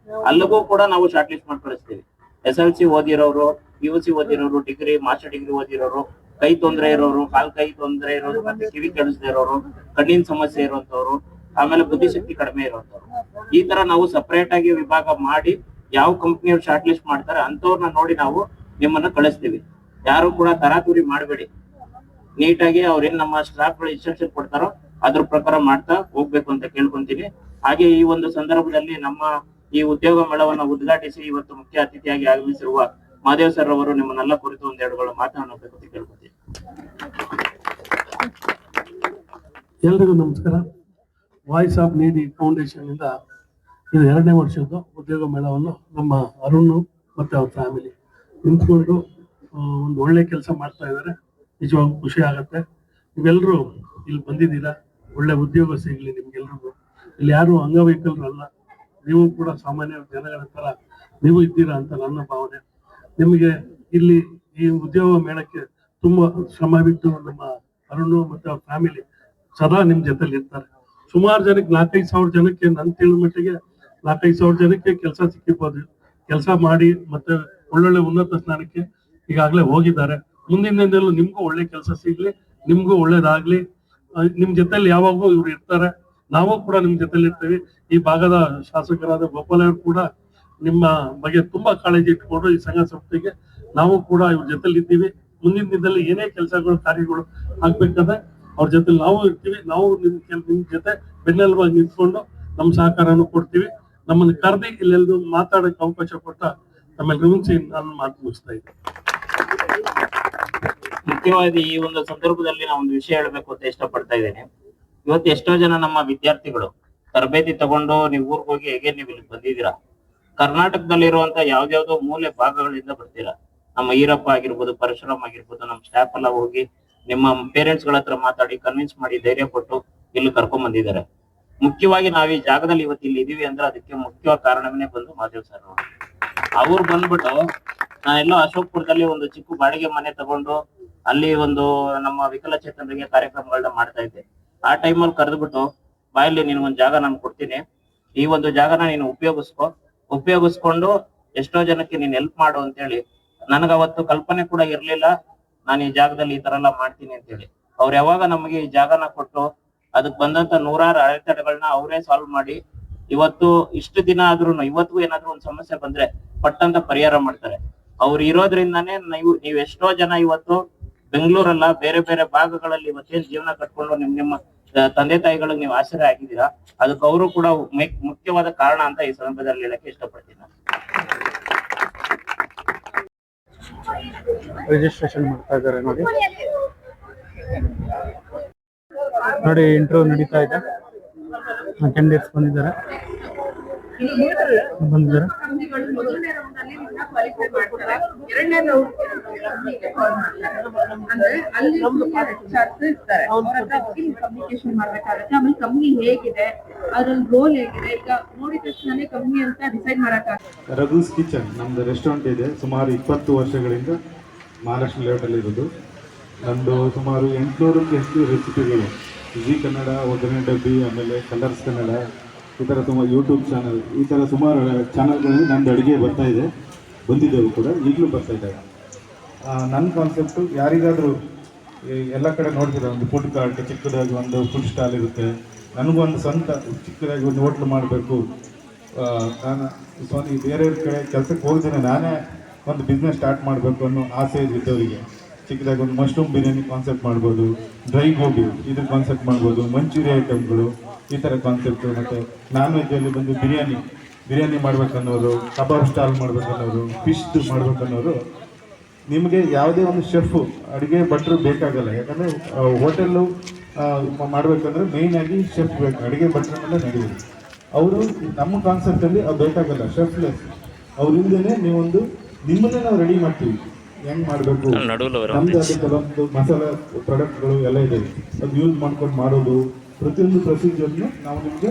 ಅಲ್ಲಿಗೂ ಕೂಡ ನಾವು ಶಾರ್ಟ್ ಲಿಸ್ಟ್ ಮಾಡಿ ಕಳಿಸ್ತೀವಿ. SLC ಓದಿರೋರು, PUC ಓದಿರೋರು, ಡಿಗ್ರಿ, ಮಾಸ್ಟರ್ ಡಿಗ್ರಿ ಓದಿರೋರು, ಕೈ ತೊಂದರೆ ಇರೋರು, ಕೈ ತೊಂದರೆ ಇರೋರು, ಮತ್ತೆ ಕಿವಿ ಕೇಳಿಸದೇ ಇರೋರು, ಕಣ್ಣಿನ ಸಮಸ್ಯೆ ಇರುವಂತವ್ರು, ಆಮೇಲೆ ಬುದ್ಧಿಶಕ್ತಿ ಕಡಿಮೆ ಇರುವಂತವ್ರು, ಈ ತರ ನಾವು ಸಪರೇಟ್ ಆಗಿ ವಿಭಾಗ ಮಾಡಿ ಯಾವ ಕಂಪ್ನಿಯವ್ರು ಶಾರ್ಟ್ ಲಿಸ್ಟ್ ಮಾಡ್ತಾರೆ ಅಂತವ್ರನ್ನ ನೋಡಿ ನಾವು ನಿಮ್ಮನ್ನ ಕಳಿಸ್ತೀವಿ. ಯಾರು ಕೂಡ ತರಾತುರಿ ಮಾಡಬೇಡಿ, ನೀಟಾಗಿ ಅವ್ರೇನ್ ನಮ್ಮ ಸ್ಟಾಫ್ ಗಳು ಇನ್ಸ್ಟ್ರಕ್ಷನ್ ಕೊಡ್ತಾರೋ ಅದ್ರ ಪ್ರಕಾರ ಮಾಡ್ತಾ ಹೋಗ್ಬೇಕು ಅಂತ ಕೇಳ್ಕೊಂತೀನಿ. ಹಾಗೆ ಈ ಒಂದು ಸಂದರ್ಭದಲ್ಲಿ ನಮ್ಮ ಈ ಉದ್ಯೋಗ ಮೇಳವನ್ನು ಉದ್ಘಾಟಿಸಿ ಇವತ್ತು ಮುಖ್ಯ ಅತಿಥಿಯಾಗಿ ಆಗಮಿಸಿರುವ ಮಾದೇವ್ ಸರ್ ಅವರು ನಿಮ್ಮನ್ನೆಲ್ಲ ಕುರಿತು ಒಂದೆರಡುಗಳು ಮಾತನಾಡಬೇಕು ಅಂತ ಕೇಳ್ಕೊತೀನಿ. ಎಲ್ರಿಗೂ ನಮಸ್ಕಾರ. ವಾಯ್ಸ್ ಆಫ್ ನೀಡಿ ಫೌಂಡೇಶನ್ ಇಂದ ಇದು 2ನೇ ವರ್ಷದ ಉದ್ಯೋಗ ಮೇಳವನ್ನು ನಮ್ಮ ಅರುಣ್ ಮತ್ತೆ ಅವ್ರ ಫ್ಯಾಮಿಲಿ ನಿಂತ್ಕೊಂಡು ಒಂದು ಒಳ್ಳೆ ಕೆಲಸ ಮಾಡ್ತಾ ಇದ್ದಾರೆ. ನಿಜವಾಗ್ಲೂ ಖುಷಿ ಆಗತ್ತೆ. ನೀವೆಲ್ಲರೂ ಇಲ್ಲಿ ಬಂದಿದ್ದೀರಾ, ಒಳ್ಳೆ ಉದ್ಯೋಗ ಸಿಗಲಿ ನಿಮ್ಗೆಲ್ರಿಗೂ. ಇಲ್ಲಿ ಯಾರು ಅಂಗವೈಕಲ್ಯರಲ್ಲ, ನೀವು ಕೂಡ ಸಾಮಾನ್ಯ ಜನಗಳ ತರ ನೀವು ಇದ್ದೀರಾ ಅಂತ ನನ್ನ ಭಾವನೆ. ನಿಮಗೆ ಇಲ್ಲಿ ಈ ಉದ್ಯೋಗ ಮೇಳಕ್ಕೆ ತುಂಬಾ ಶ್ರಮ ಬಿಟ್ಟು ನಮ್ಮ ಅರುಣ್ ಮತ್ತೆ ಅವ್ರ ಫ್ಯಾಮಿಲಿ ಸದಾ ನಿಮ್ ಜೊತೆಲಿ ಇರ್ತಾರೆ. ಸುಮಾರು ಜನಕ್ಕೆ 4-5 ಸಾವಿರ ಜನಕ್ಕೆ ನನ್ನ ತಿಳಿದ ಮಟ್ಟಿಗೆ 4-5 ಸಾವಿರ ಜನಕ್ಕೆ ಕೆಲಸ ಸಿಕ್ಕಿರ್ಬೋದು. ಕೆಲಸ ಮಾಡಿ ಮತ್ತೆ ಒಳ್ಳೊಳ್ಳೆ ಉನ್ನತ ಸ್ಥಾನಕ್ಕೆ ಈಗಾಗಲೇ ಹೋಗಿದ್ದಾರೆ. ಮುಂದಿನ ದಿನದಲ್ಲೂ ನಿಮ್ಗೂ ಒಳ್ಳೆ ಕೆಲಸ ಸಿಗ್ಲಿ, ನಿಮ್ಗೂ ಒಳ್ಳೇದಾಗ್ಲಿ. ನಿಮ್ ಜೊತೆಲಿ ಯಾವಾಗೂ ಇವ್ರು ಇರ್ತಾರೆ, ನಾವು ಕೂಡ ನಿಮ್ ಜೊತೆಲಿ ಇರ್ತೀವಿ. ಈ ಭಾಗದ ಶಾಸಕರಾದ ಗೋಪಾಲ್ ಅವರು ಕೂಡ ನಿಮ್ಮ ಬಗ್ಗೆ ತುಂಬಾ ಕಾಳಜಿ ಇಟ್ಕೊಂಡು ಈ ಸಂಘ ಸಂಸ್ಥೆಗೆ ನಾವು ಕೂಡ ಇವ್ರ ಜೊತೆಲಿ ಇದ್ದೀವಿ. ಮುಂದಿನ ದಿನದಲ್ಲಿ ಏನೇ ಕೆಲಸಗಳು ಕಾರ್ಯಗಳು ಆಗ್ಬೇಕಾದ್ರೆ ಅವ್ರ ಜೊತೆಲಿ ನಾವು ಇರ್ತೀವಿ. ನಾವು ನಿಮ್ ಜೊತೆ ಬೆನ್ನೆಲುಬಾಗಿ ನಿಂತ್ಕೊಂಡು ನಮ್ಮ ಸಹಕಾರನು ಕೊಡ್ತೀವಿ. ನಮ್ಮನ್ನು ಕರೆದಿ ಇಲ್ಲೆಲ್ಲೂ ಮಾತಾಡೋಕೆ ಅವಕಾಶ ಕೊಟ್ಟ ನಮ್ಮೆಲ್ಲರಿಗೂ ನಾನು ಮಾತು ಮುಗಿಸ್ತಾ ಇದ್ದೀನಿ. ಮುಖ್ಯವಾಗಿ ಈ ಒಂದು ಸಂದರ್ಭದಲ್ಲಿ ನಾವು ಒಂದು ವಿಷಯ ಹೇಳ್ಬೇಕು ಅಂತ ಇಷ್ಟಪಡ್ತಾ ಇದ್ದೇನೆ. ಇವತ್ತು ಎಷ್ಟೋ ಜನ ನಮ್ಮ ವಿದ್ಯಾರ್ಥಿಗಳು ತರಬೇತಿ ತಗೊಂಡು ನೀವು ಊರಿಗೆ ಹೋಗಿ ಹೇಗೆ ನೀವು ಇಲ್ಲಿ ಬಂದಿದ್ದೀರಾ. ಕರ್ನಾಟಕದಲ್ಲಿರುವಂತ ಯಾವ್ದಾವ್ದೋ ಮೂಲೆ ಭಾಗಗಳಿಂದ ಬರ್ತೀರಾ. ನಮ್ಮ ಈರಪ್ಪ ಆಗಿರ್ಬೋದು, ಪರಶುರಾಮ್ ಆಗಿರ್ಬೋದು, ನಮ್ಮ ಸ್ಟಾಫ್ ಎಲ್ಲ ಹೋಗಿ ನಿಮ್ಮ ಪೇರೆಂಟ್ಸ್ ಗಳ ಹತ್ರ ಮಾತಾಡಿ ಕನ್ವಿನ್ಸ್ ಮಾಡಿ ಧೈರ್ಯ ಕೊಟ್ಟು ಇಲ್ಲಿ ಕರ್ಕೊಂಡ್ ಬಂದಿದ್ದಾರೆ. ಮುಖ್ಯವಾಗಿ ನಾವ್ ಈ ಜಾಗದಲ್ಲಿ ಇವತ್ತು ಇಲ್ಲಿ ಇದೀವಿ ಅಂದ್ರೆ ಅದಕ್ಕೆ ಮುಖ್ಯವಾದ ಕಾರಣವೇ ಬಂದು ಮಾದೇವ್ ಸರ್ ಅವ್ರು ಬಂದ್ಬಿಟ್ಟು ನಾನೆಲ್ಲೋ ಅಶೋಕ್ಪುರದಲ್ಲಿ ಒಂದು ಚಿಕ್ಕ ಬಾಡಿಗೆ ಮನೆ ತಗೊಂಡು ಅಲ್ಲಿ ಒಂದು ನಮ್ಮ ವಿಕಲಚೇತನರಿಗೆ ಕಾರ್ಯಕ್ರಮಗಳನ್ನ ಮಾಡ್ತಾ ಇದ್ದೆ. ಆ ಟೈಮಲ್ಲಿ ಕರೆದ್ಬಿಟ್ಟು ಬಾಯಲ್ಲಿ ನೀನು ಒಂದ್ ಜಾಗ ನಾನು ಕೊಡ್ತೀನಿ, ಈ ಒಂದು ಜಾಗನ ನೀನು ಉಪಯೋಗಿಸ್ಕೊಂಡು ಎಷ್ಟೋ ಜನಕ್ಕೆ ನೀನ್ ಹೆಲ್ಪ್ ಮಾಡು ಅಂತೇಳಿ. ನನಗ ಅವತ್ತು ಕಲ್ಪನೆ ಕೂಡ ಇರ್ಲಿಲ್ಲ ನಾನು ಈ ಜಾಗದಲ್ಲಿ ಈ ತರ ಎಲ್ಲ ಮಾಡ್ತೀನಿ ಅಂತೇಳಿ. ಅವ್ರು ಯಾವಾಗ ನಮಗೆ ಈ ಜಾಗನ ಕೊಟ್ಟು ಅದಕ್ ಬಂದಂತ 100 ಅಡೆತಡೆಗಳನ್ನ ಅವರೇ ಸಾಲ್ವ್ ಮಾಡಿ ಇವತ್ತು ಇಷ್ಟು ದಿನ ಆದ್ರೂ ಇವತ್ತಿಗೂ ಏನಾದ್ರೂ ಒಂದ್ ಸಮಸ್ಯೆ ಬಂದ್ರೆ ಪಟ್ಟಂತ ಪರಿಹಾರ ಮಾಡ್ತಾರೆ. ಅವ್ರು ಇರೋದ್ರಿಂದಾನೇ ನೀವ್ ಎಷ್ಟೋ ಜನ ಇವತ್ತು ಬೆಂಗಳೂರಲ್ಲ ಬೇರೆ ಬೇರೆ ಭಾಗಗಳಲ್ಲಿ ಇವತ್ತೇನ್ ಜೀವನ ಕಟ್ಕೊಂಡು ನಿಮ್ಮ ತಂದೆ ತಾಯಿಗಳಿಗೆ ನೀವು ಆಶ್ರಯ ಆಗಿದ್ದೀರಾ. ಅದಕ್ಕೆ ಅವರು ಕೂಡ ಮುಖ್ಯವಾದ ಕಾರಣ ಅಂತ ಈ ಸಂದರ್ಭದಲ್ಲಿ ಹೇಳಕ್ಕೆ ಇಷ್ಟಪಡ್ತೀನಿ. ರಿಜಿಸ್ಟ್ರೇಷನ್ ಮಾಡ್ತಾ ಇದ್ದಾರೆ ನೋಡಿ ಇಂಟರ್ವ್ಯೂ ನಡೀತಾ ಇದೆ. ಕ್ಯಾಂಡಿಡೇಟ್ಸ್ ಬಂದಿದ್ದಾರೆ. ಎರಡನೇ ಅಂದ್ರೆ ಅಲ್ಲಿ ಇರ್ತಾರೆ, ಕಮ್ಯುನಿಕೇಶನ್ ಮಾಡ್ಬೇಕಾಗುತ್ತೆ. ಆಮೇಲೆ ಕಂಪ್ನಿ ಹೇಗಿದೆ, ಅದ್ರಲ್ಲಿ ರೋಲ್ ಹೇಗಿದೆ, ಈಗ ನೋಡಿದ ತಕ್ಷಣ ಕಂಪ್ನಿ ಅಂತ ಡಿಸೈಡ್ ಮಾಡಕ್ಕಾಗುತ್ತೆ. ರಘುಸ್ ಕಿಚನ್ ನಮ್ದು ರೆಸ್ಟೋರೆಂಟ್ ಇದೆ. ಸುಮಾರು 20 ವರ್ಷಗಳಿಂದ ಮಹಾಲಕ್ಷ್ಮಿ ಲೇಔಟಲ್ಲಿ ಇರೋದು. ನಮ್ಮದು ಸುಮಾರು 800ಕ್ಕೂ ಹೆಚ್ಚು ರೆಸಿಪಿಗಳು. ಜಿ ಕನ್ನಡ, ಒಗ್ಗರಣೆ ಡಬ್ಬಿ, ಆಮೇಲೆ ಕಲರ್ಸ್ ಕನ್ನಡ, ಈ ಥರ ಸುಮಾರು ಯೂಟ್ಯೂಬ್ ಚಾನಲ್, ಈ ಥರ ಸುಮಾರು ಚಾನಲ್ಗಳಲ್ಲಿ ನಂದು ಅಡುಗೆ ಬಂದಿದ್ದೆವು ಕೂಡ, ಈಗಲೂ ಬರ್ತಾ ಇದ್ದಾವೆ. ನನ್ನ ಕಾನ್ಸೆಪ್ಟು ಯಾರಿಗಾದರೂ ಎಲ್ಲ ಕಡೆ ನೋಡ್ತಿದ್ದಾರೆ, ಒಂದು ಫುಡ್ ಕಾರ್ಟ್ ಚಿಕ್ಕದಾಗಿ ಒಂದು ಫುಡ್ ಸ್ಟಾಲ್ ಇರುತ್ತೆ. ನನಗೂ ಒಂದು ಸ್ವಂತ ಚಿಕ್ಕದಾಗಿ ಒಂದು ಹೋಟ್ಲು ಮಾಡಬೇಕು, ನಾನು ಬೇರೆಯವ್ರ ಕಡೆ ಕೆಲಸಕ್ಕೆ ಹೋಗ್ದೇನೆ ನಾನೇ ಒಂದು ಬಿಸ್ನೆಸ್ ಸ್ಟಾರ್ಟ್ ಮಾಡಬೇಕು ಅನ್ನೋ ಆಸೆ ಇದ್ದವರಿಗೆ ಚಿಕ್ಕದಾಗಿ ಒಂದು ಮಶ್ರೂಮ್ ಬಿರಿಯಾನಿ ಕಾನ್ಸೆಪ್ಟ್ ಮಾಡ್ಬೋದು, ಡ್ರೈ ಗೋಬಿ ಇದ್ರ ಕಾನ್ಸೆಪ್ಟ್ ಮಾಡ್ಬೋದು, ಮಂಚೂರಿ ಐಟಮ್ಗಳು ಈ ಥರ ಕಾನ್ಸೆಪ್ಟು. ಮತ್ತು ನಾನ್ ವೆಜ್ಜಲ್ಲಿ ಬಂದು ಬಿರಿಯಾನಿ ಮಾಡ್ಬೇಕನ್ನೋರು, ಕಬಾಬ್ ಸ್ಟಾಲ್ ಮಾಡ್ಬೇಕನ್ನೋರು, ಫಿಶ್ದು ಮಾಡ್ಬೇಕನ್ನೋರು, ನಿಮಗೆ ಯಾವುದೇ ಒಂದು ಶೆಫು ಅಡುಗೆ ಭಟ್ರು ಬೇಕಾಗಲ್ಲ. ಯಾಕಂದರೆ ಹೋಟೆಲ್ಲು ಮಾಡಬೇಕಂದ್ರೆ ಮೇಯ್ನಾಗಿ ಶೆಫ್ ಬೇಕು, ಅಡುಗೆ ಭಟ್ರ ಮೇಲೆ ನಡೆಯುವುದು. ಅವರು ನಮ್ಮ ಕಾನ್ಸೆಪ್ಟಲ್ಲಿ ಅದು ಬೇಕಾಗಲ್ಲ, ಶೆಫ್ಲೆಸ್. ಅವರಿಂದನೇ ನೀವೊಂದು ನಿಮ್ಮನ್ನೇ ನಾವು ರೆಡಿ ಮಾಡ್ತೀವಿ, ಹೆಂಗೆ ಮಾಡಬೇಕು. ನಮ್ಮದು ಅದು ಕೆಲವೊಂದು ಮಸಾಲೆ ಪ್ರಾಡಕ್ಟ್ಗಳು ಎಲ್ಲ ಇದೆ, ಅದು ಯೂಸ್ ಮಾಡ್ಕೊಂಡು ಮಾಡೋದು, ಪ್ರತಿಯೊಂದು ಪ್ರೊಸೀಜರ್ನು ನಾವು ನಿಮಗೆ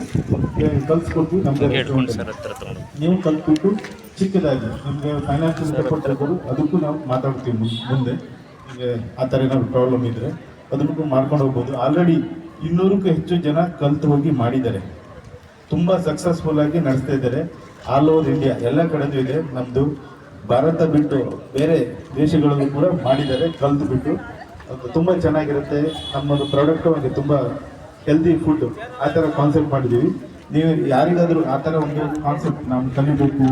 ಕಲಿಸ್ಕೊಡ್ತೀವಿ. ನಮ್ಮದೇ ನೀವು ಕಲ್ತ್ಬಿಟ್ಟು ಚಿಕ್ಕದಾಗಿ ನಿಮಗೆ ಫೈನಾನ್ಷಿಯಲ್ ಸಪೋರ್ಟ್ ಬೇಕಾದ್ರು ಅದಕ್ಕೂ ನಾವು ಮಾತಾಡ್ತೀವಿ ಮುಂದೆ. ನಿಮಗೆ ಆ ಥರ ಏನಾದ್ರು ಪ್ರಾಬ್ಲಮ್ ಇದ್ದರೆ ಅದಕ್ಕೂ ಮಾಡ್ಕೊಂಡು ಹೋಗ್ಬೋದು. ಆಲ್ರೆಡಿ 200ಕ್ಕೂ ಹೆಚ್ಚು ಜನ ಕಲ್ತು ಹೋಗಿ ಮಾಡಿದ್ದಾರೆ, ತುಂಬ ಸಕ್ಸಸ್ಫುಲ್ ಆಗಿ ನಡೆಸ್ತಾ ಇದ್ದಾರೆ. ಆಲ್ ಓವರ್ ಇಂಡಿಯಾ ಎಲ್ಲ ಕಡೆಯೂ ಇದೆ. ನಮ್ಮದು ಭಾರತ ಬಿಟ್ಟು ಬೇರೆ ದೇಶಗಳಲ್ಲೂ ಕೂಡ ಮಾಡಿದ್ದಾರೆ, ಕಲ್ತು ಬಿಟ್ಟು. ಅದು ತುಂಬ ಚೆನ್ನಾಗಿರುತ್ತೆ. ನಮ್ಮದು ಪ್ರಾಡಕ್ಟು ಹಾಗೆ ತುಂಬ ಹೆಲ್ದಿ ಫುಡ್ ಆ ಥರ ಕಾನ್ಸೆಪ್ಟ್ ಮಾಡಿದ್ದೀವಿ. ನೀವು ಯಾರಿಗಾದರೂ ಆ ಥರ ಒಂದು ಕಾನ್ಸೆಪ್ಟ್ ನಾವು ಕಲಿಬೇಕು,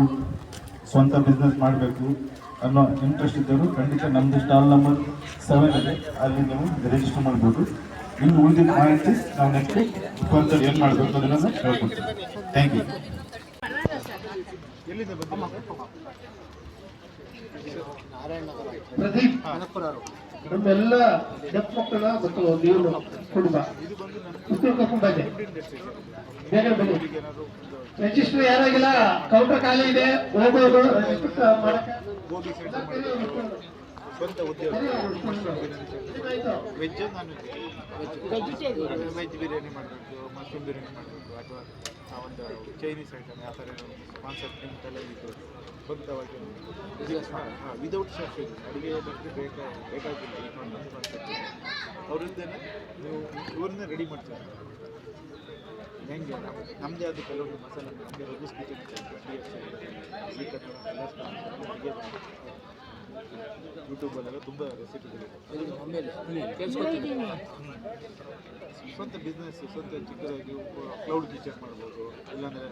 ಸ್ವಂತ ಬಿಸ್ನೆಸ್ ಮಾಡಬೇಕು ಅನ್ನೋ ಇಂಟ್ರೆಸ್ಟ್ ಇದ್ದರು ಖಂಡಿತ ನಮ್ಮದು ಸ್ಟಾಲ್ ನಂಬರ್ 7 ಇದೆ, ಅಲ್ಲಿ ನೀವು ರಿಜಿಸ್ಟರ್ ಮಾಡ್ಬೋದು. ಇನ್ನು ಉಳಿದಿದ್ದ ಮಾಹಿತಿ ನಾವು ನೆಕ್ಸ್ಟ್ ಫರ್ದರ್ ಏನು ಮಾಡಬೇಕು ಅದನ್ನು ಹೇಳ್ಕೊಡ್ತೀವಿ. Thank you. ಪ್ರದೀಪ್ ನಮ್ಮೆಲ್ಲ ಹೆಣ್ಣು ಮಕ್ಕಳ ಮತ್ತು ನೀವು ಕುಟುಂಬ ಬನ್ನಿ, ಬೇಗ ಬನ್ನಿ. ರಿಜಿಸ್ಟರ್ ಯಾರಾಗಿಲ್ಲ, ಕೌಂಟರ್ ಖಾಲಿ ಇದೆ, ಹೋಗೋದು ಸ್ವಂತ ಉದ್ಯೋಗ ವೆಜ್ ನಾನ್ ವೆಜ್ ಬಿರಿಯಾನಿ ಮಾಡಬೇಕು, ಮಶ್ರೂಮ್ ಬಿರಿಯಾನಿ ಮಾಡಬೇಕು, ಅಥವಾ ಒಂದು ಚೈನೀಸ್ ಐಟಮ್ ಯಾವ ಥರ ಕಾನ್ಸೆಪ್ಟ್ ನಿಮ್ಮ ತಲೆಯಲ್ಲಿ ಭಕ್ತವಾಗಿ ವಿದೌಟ್ ಶೆಫ್ ಇದು ಅಡುಗೆ ಬಗ್ಗೆ ಬೇಕಾಗಿಲ್ಲ. ಇನ್ನೊಂದು ಕಾನ್ಸೆಪ್ಟ್ ಅವರಿಂದನೇ ನೀವು ಇವ್ರನ್ನೇ ರೆಡಿ ಮಾಡ್ತೀವಿ. ಹೆಂಗೆ ನಮ್ಮದೇ ಆದ ಕೆಲವೊಂದು ಮಸಾಲೆ, ನಮ್ಮದೇ ರಘು ಕಿಚನ್ ಯೂಟ್ಯೂಬಲ್ಲೆಲ್ಲ ತುಂಬ ರೆಸಿಪಿಗಳಿದೆ. ಸ್ವಂತ ಬಿಸ್ನೆಸ್, ಸ್ವಂತ ಚಿಕ್ಕದಾಗಿ ಕ್ಲೌಡ್ ಕಿಚನ್ ಮಾಡ್ಬೋದು, ಇಲ್ಲಾಂದರೆ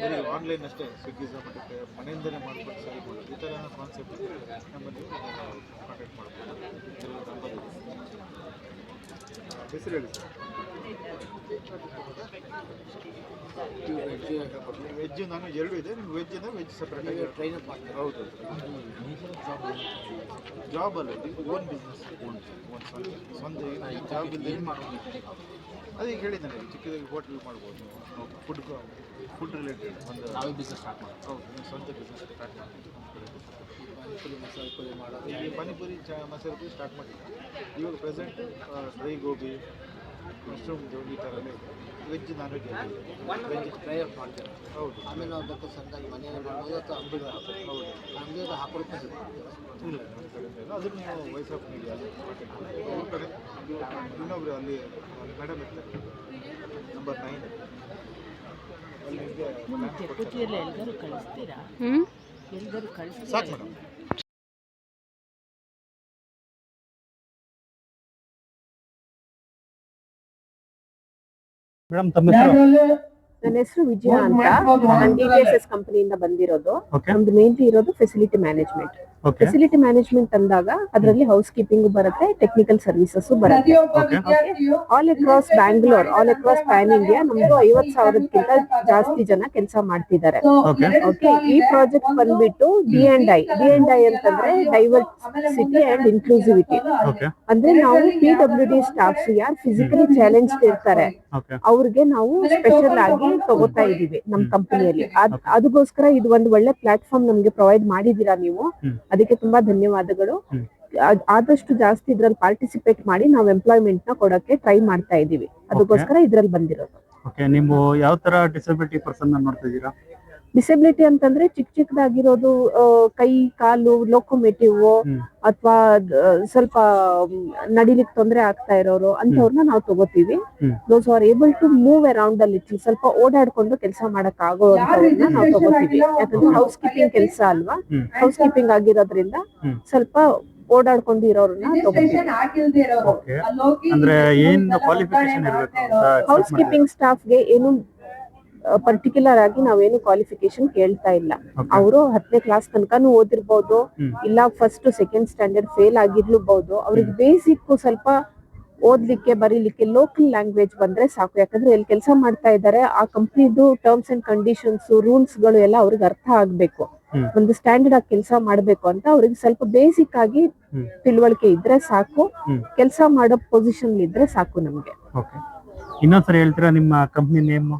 ಬರೀ ಆನ್ಲೈನ್ ಅಷ್ಟೇ ಸ್ವಿಗ್ಗಿ ಝೊಮ್ಯಾಟೋಕ್ಕೆ ಮನೆಯಿಂದಲೇ ಮಾಡ್ಕೊಂಡು ಸರಿ ಮಾಡೋದು. ಈ ಥರ ಕಾನ್ಸೆಪ್ಟ್ ನಮ್ಮಲ್ಲಿ ಕಾಂಟ್ಯಾಕ್ಟ್ ಮಾಡ್ಬೋದು. ಹೆಸರು ಹೇಳಿ ಸರ್. ವೆಜ್ ನಾನು 2 ಇದೆ. ನಿಮ್ಗೆ ವೆಜ್ ಇದೆ, ವೆಜ್ ಸಪ್ರೇಟಾಗಿ ಟ್ರೈನರ್ ಮಾಡ್ತೀವಿ. ಹೌದು, ಜಾಬ್ ಅಲ್ಲ, ಓನ್ ಬಿಸ್ನೆಸ್, ಸ್ವಂತ ಜಾಬ್ ಇಲ್ಲದೆ ಅದೇ ಈಗ ಹೇಳಿದ್ದಾನೆ. ಚಿಕ್ಕದಾಗಿ ಹೋಟೆಲ್ ಮಾಡ್ಬೋದು, ಫುಡ್ ರಿಲೇಟೆಡ್ ಒಂದು ನಾವೇ ಬಿಸ್ನೆಸ್ ಸ್ಟಾರ್ಟ್ ಮಾಡಿ. ಹೌದು, ನೀವು ಸ್ವಂತ ಬಿಸ್ನೆಸ್ ಸ್ಟಾರ್ಟ್ ಮಾಡ್ತೀವಿ. ಮಸಾಲೆ ಪುರಿ ಮಾಡೋದು, ಪಾನಿಪುರಿ ಮಸಾಲೆ ಪುರಿ ಸ್ಟಾರ್ಟ್ ಮಾಡಿದ್ವಿ. ಇವಾಗ ಪ್ರೆಸೆಂಟ್ ಡ್ರೈ ಗೋಬಿ, ಮಶ್ರೂಮ್ ಈ ಥರ veg non veg veg fry up ಮಾಡ್ತೇವೆ. ಹೌದು, ಆಮೇಲೆ ನಾವು ಬೇಕು ಸಣ್ಣದಾಗಿ ಮನೆಯಲ್ಲಿ ಮಾಡ್ಬೋದು ಅಥವಾ ಅಂಗಡಿಗೆ ಹಾಕೋದು. ಹೌದು, ಅಂಗಡಿಗೆ ಹಾಕೋಕ್ಕೆ ಇಲ್ಲ ನಮ್ಮ ಕಡೆಯಿಂದ ಇಲ್ಲ. ಅದನ್ನು ನೀವು ವಯಸ್ಸಾಪ್ ಮೀಡಿಯಾ ಅವ್ರ ಕಡೆ ಇನ್ನೊಬ್ರು ಅಲ್ಲಿ ಮೇಡಮ್ ಇರ್ತಾರೆ, ನಂಬರ್ 9 ಎಲ್ಲರೂ ಕಳಿಸ್ತೀರಾ? ಎಲ್ಲರೂ ಕಳಿಸ್ತೀರಾ? ಸಾಕು ಮೇಡಮ್. ಮೇಡಮ್ ತಮ್ಮ ಹೆಸರು? ನನ್ನ ಹೆಸರು ವಿಜಯ ಅಂತ. ನಾನು DTSS ಕಂಪನಿಯಿಂದ ಬಂದಿರೋದು. ನಮ್ದು ಮೇನ್ಲಿ ಇರೋದು ಫೆಸಿಲಿಟಿ ಮ್ಯಾನೇಜ್ಮೆಂಟ್. ಫೆಸಿಲಿಟಿ ಮ್ಯಾನೇಜ್ಮೆಂಟ್ ಅಂದಾಗ ಅದರಲ್ಲಿ ಹೌಸ್ ಕೀಪಿಂಗ್ ಬರುತ್ತೆ, ಟೆಕ್ನಿಕಲ್ ಸರ್ವಿಸಸ್ ಬರುತ್ತೆ. All across Bangalore, all across PAN India ನಮ್ದು 50,000ಕ್ಕಿಂತ ಜಾಸ್ತಿ ಜನ ಕೆಲಸ ಮಾಡ್ತಿದ್ದಾರೆ. ಓಕೆ, ಈ ಪ್ರಾಜೆಕ್ಟ್ ಬಂದ್ಬಿಟ್ಟು D&I ಅಂತಂದ್ರೆ ಡೈವರ್ಸಿಟಿ ಅಂಡ್ ಇನ್ಕ್ಲೂಸಿವಿಟಿ. ಅಂದ್ರೆ ನಾವು PWD ಸ್ಟಾಫ್ಸ್ ಯಾರು ಫಿಸಿಕಲಿ ಚಾಲೆಂಜ್ ಇರ್ತಾರೆ ಅವ್ರಿಗೆ ನಾವು ಸ್ಪೆಷಲ್ ಆಗಿ ತಗೋತಾ ಇದೀವಿ ನಮ್ಮ ಕಂಪನಿಯಲ್ಲಿ. ಅದಕ್ಕೋಸ್ಕರ ಇದು ಒಂದು ಒಳ್ಳೆ ಪ್ಲಾಟ್ಫಾರ್ಮ್ ನಮ್ಗೆ ಪ್ರೊವೈಡ್ ಮಾಡಿದೀರಾ ನೀವು, ಅದಕ್ಕೆ ತುಂಬಾ ಧನ್ಯವಾದಗಳು. ಆದಷ್ಟು ಜಾಸ್ತಿ ಇದ್ರಲ್ಲಿ ಪಾರ್ಟಿಸಿಪೇಟ್ ಮಾಡಿ ನಾವು ಎಂಪ್ಲಾಯ್ಮೆಂಟ್ ನ ಕೊಡಕ್ಕೆ ಟ್ರೈ ಮಾಡ್ತಾ ಇದೀವಿ. ಅದಕ್ಕೋಸ್ಕರ ಇದ್ರಲ್ಲಿ ಬಂದಿರೋದು. ನೀವು ಯಾವ ತರ ಡಿಸಬಿಲಿಟಿ ಪರ್ಸನ್ ನೋಡ್ತಾ ಇದ್ದೀರಾ? ಡಿಸೆಬಿಲಿಟಿ ಅಂತಂದ್ರೆ ಚಿಕ್ಕದಾಗಿರೋದು, ಕೈ ಕಾಲು ಲೋಕೋಮೇಟಿವ್ ಅಥವಾ ಸ್ವಲ್ಪ ನಡಿಲಿಕ್ಕೆ ತೊಂದರೆ ಆಗ್ತಾ ಇರೋರು ಅಂತವ್ರನ್ನ ನಾವು ತಗೋತೀವಿ. Those are able to move around the little, ಸ್ವಲ್ಪ ಓಡಾಡ್ಕೊಂಡು ಕೆಲಸ ಮಾಡಕ್ ಆಗೋ ಅಂತವ್ರನ್ನ ನಾವು ತಗೋತೀವಿ. ಯಾಕಂದ್ರೆ ಹೌಸ್ ಕೀಪಿಂಗ್ ಕೆಲಸ ಅಲ್ವಾ, ಹೌಸ್ ಕೀಪಿಂಗ್ ಆಗಿರೋದ್ರಿಂದ ಸ್ವಲ್ಪ ಓಡಾಡ್ಕೊಂಡು ಇರೋರನ್ನ ತಗೋತೀವಿ. ಹೌಸ್ ಕೀಪಿಂಗ್ ಸ್ಟಾಫ್ಗೆ ಏನು ಪರ್ಟಿಕ್ಯುಲರ್ ಆಗಿ ನಾವೇನು ಕ್ವಾಲಿಫಿಕೇಶನ್ ಕೇಳ್ತಾ ಇಲ್ಲ. ಅವರು 10ನೇ ಕ್ಲಾಸ್ ತನಕನೂ ಓದಿರ್ಬೋದು, ಇಲ್ಲ ಫಸ್ಟ್ ಸೆಕೆಂಡ್ ಸ್ಟ್ಯಾಂಡರ್ಡ್ ಫೇಲ್ ಆಗಿರ್ಲೂಬಹುದು. ಅವ್ರಿಗೆ ಬೇಸಿಕ್ ಸ್ವಲ್ಪ ಓದ್ಲಿಕ್ಕೆ ಬರೀಲಿಕ್ಕೆ ಲೋಕಲ್ ಲ್ಯಾಂಗ್ವೇಜ್ ಬಂದ್ರೆ ಸಾಕು. ಯಾಕಂದ್ರೆ ಎಲ್ಲಿ ಕೆಲಸ ಮಾಡ್ತಾ ಇದ್ದಾರೆ ಆ ಕಂಪ್ನಿದು ಟರ್ಮ್ಸ್ ಅಂಡ್ ಕಂಡೀಷನ್ಸ್ ರೂಲ್ಸ್ ಗಳು ಎಲ್ಲ ಅವ್ರಿಗೆ ಅರ್ಥ ಆಗ್ಬೇಕು. ಒಂದು ಸ್ಟ್ಯಾಂಡರ್ಡ್ ಆಗಿ ಕೆಲಸ ಮಾಡ್ಬೇಕು ಅಂತ ಅವ್ರಿಗೆ ಸ್ವಲ್ಪ ಬೇಸಿಕ್ ಆಗಿ ತಿಳುವಳಿಕೆ ಇದ್ರೆ ಸಾಕು. ಕೆಲಸ ಮಾಡೋ ಪೊಸಿಷನ್ ಇದ್ರೆ ಸಾಕು ನಮ್ಗೆ. ಇನ್ನೊಂದ್ಸರಿ ಹೇಳ್ತೀರಾ ನಿಮ್ಮ ಕಂಪ್ನಿ ನೇಮ್?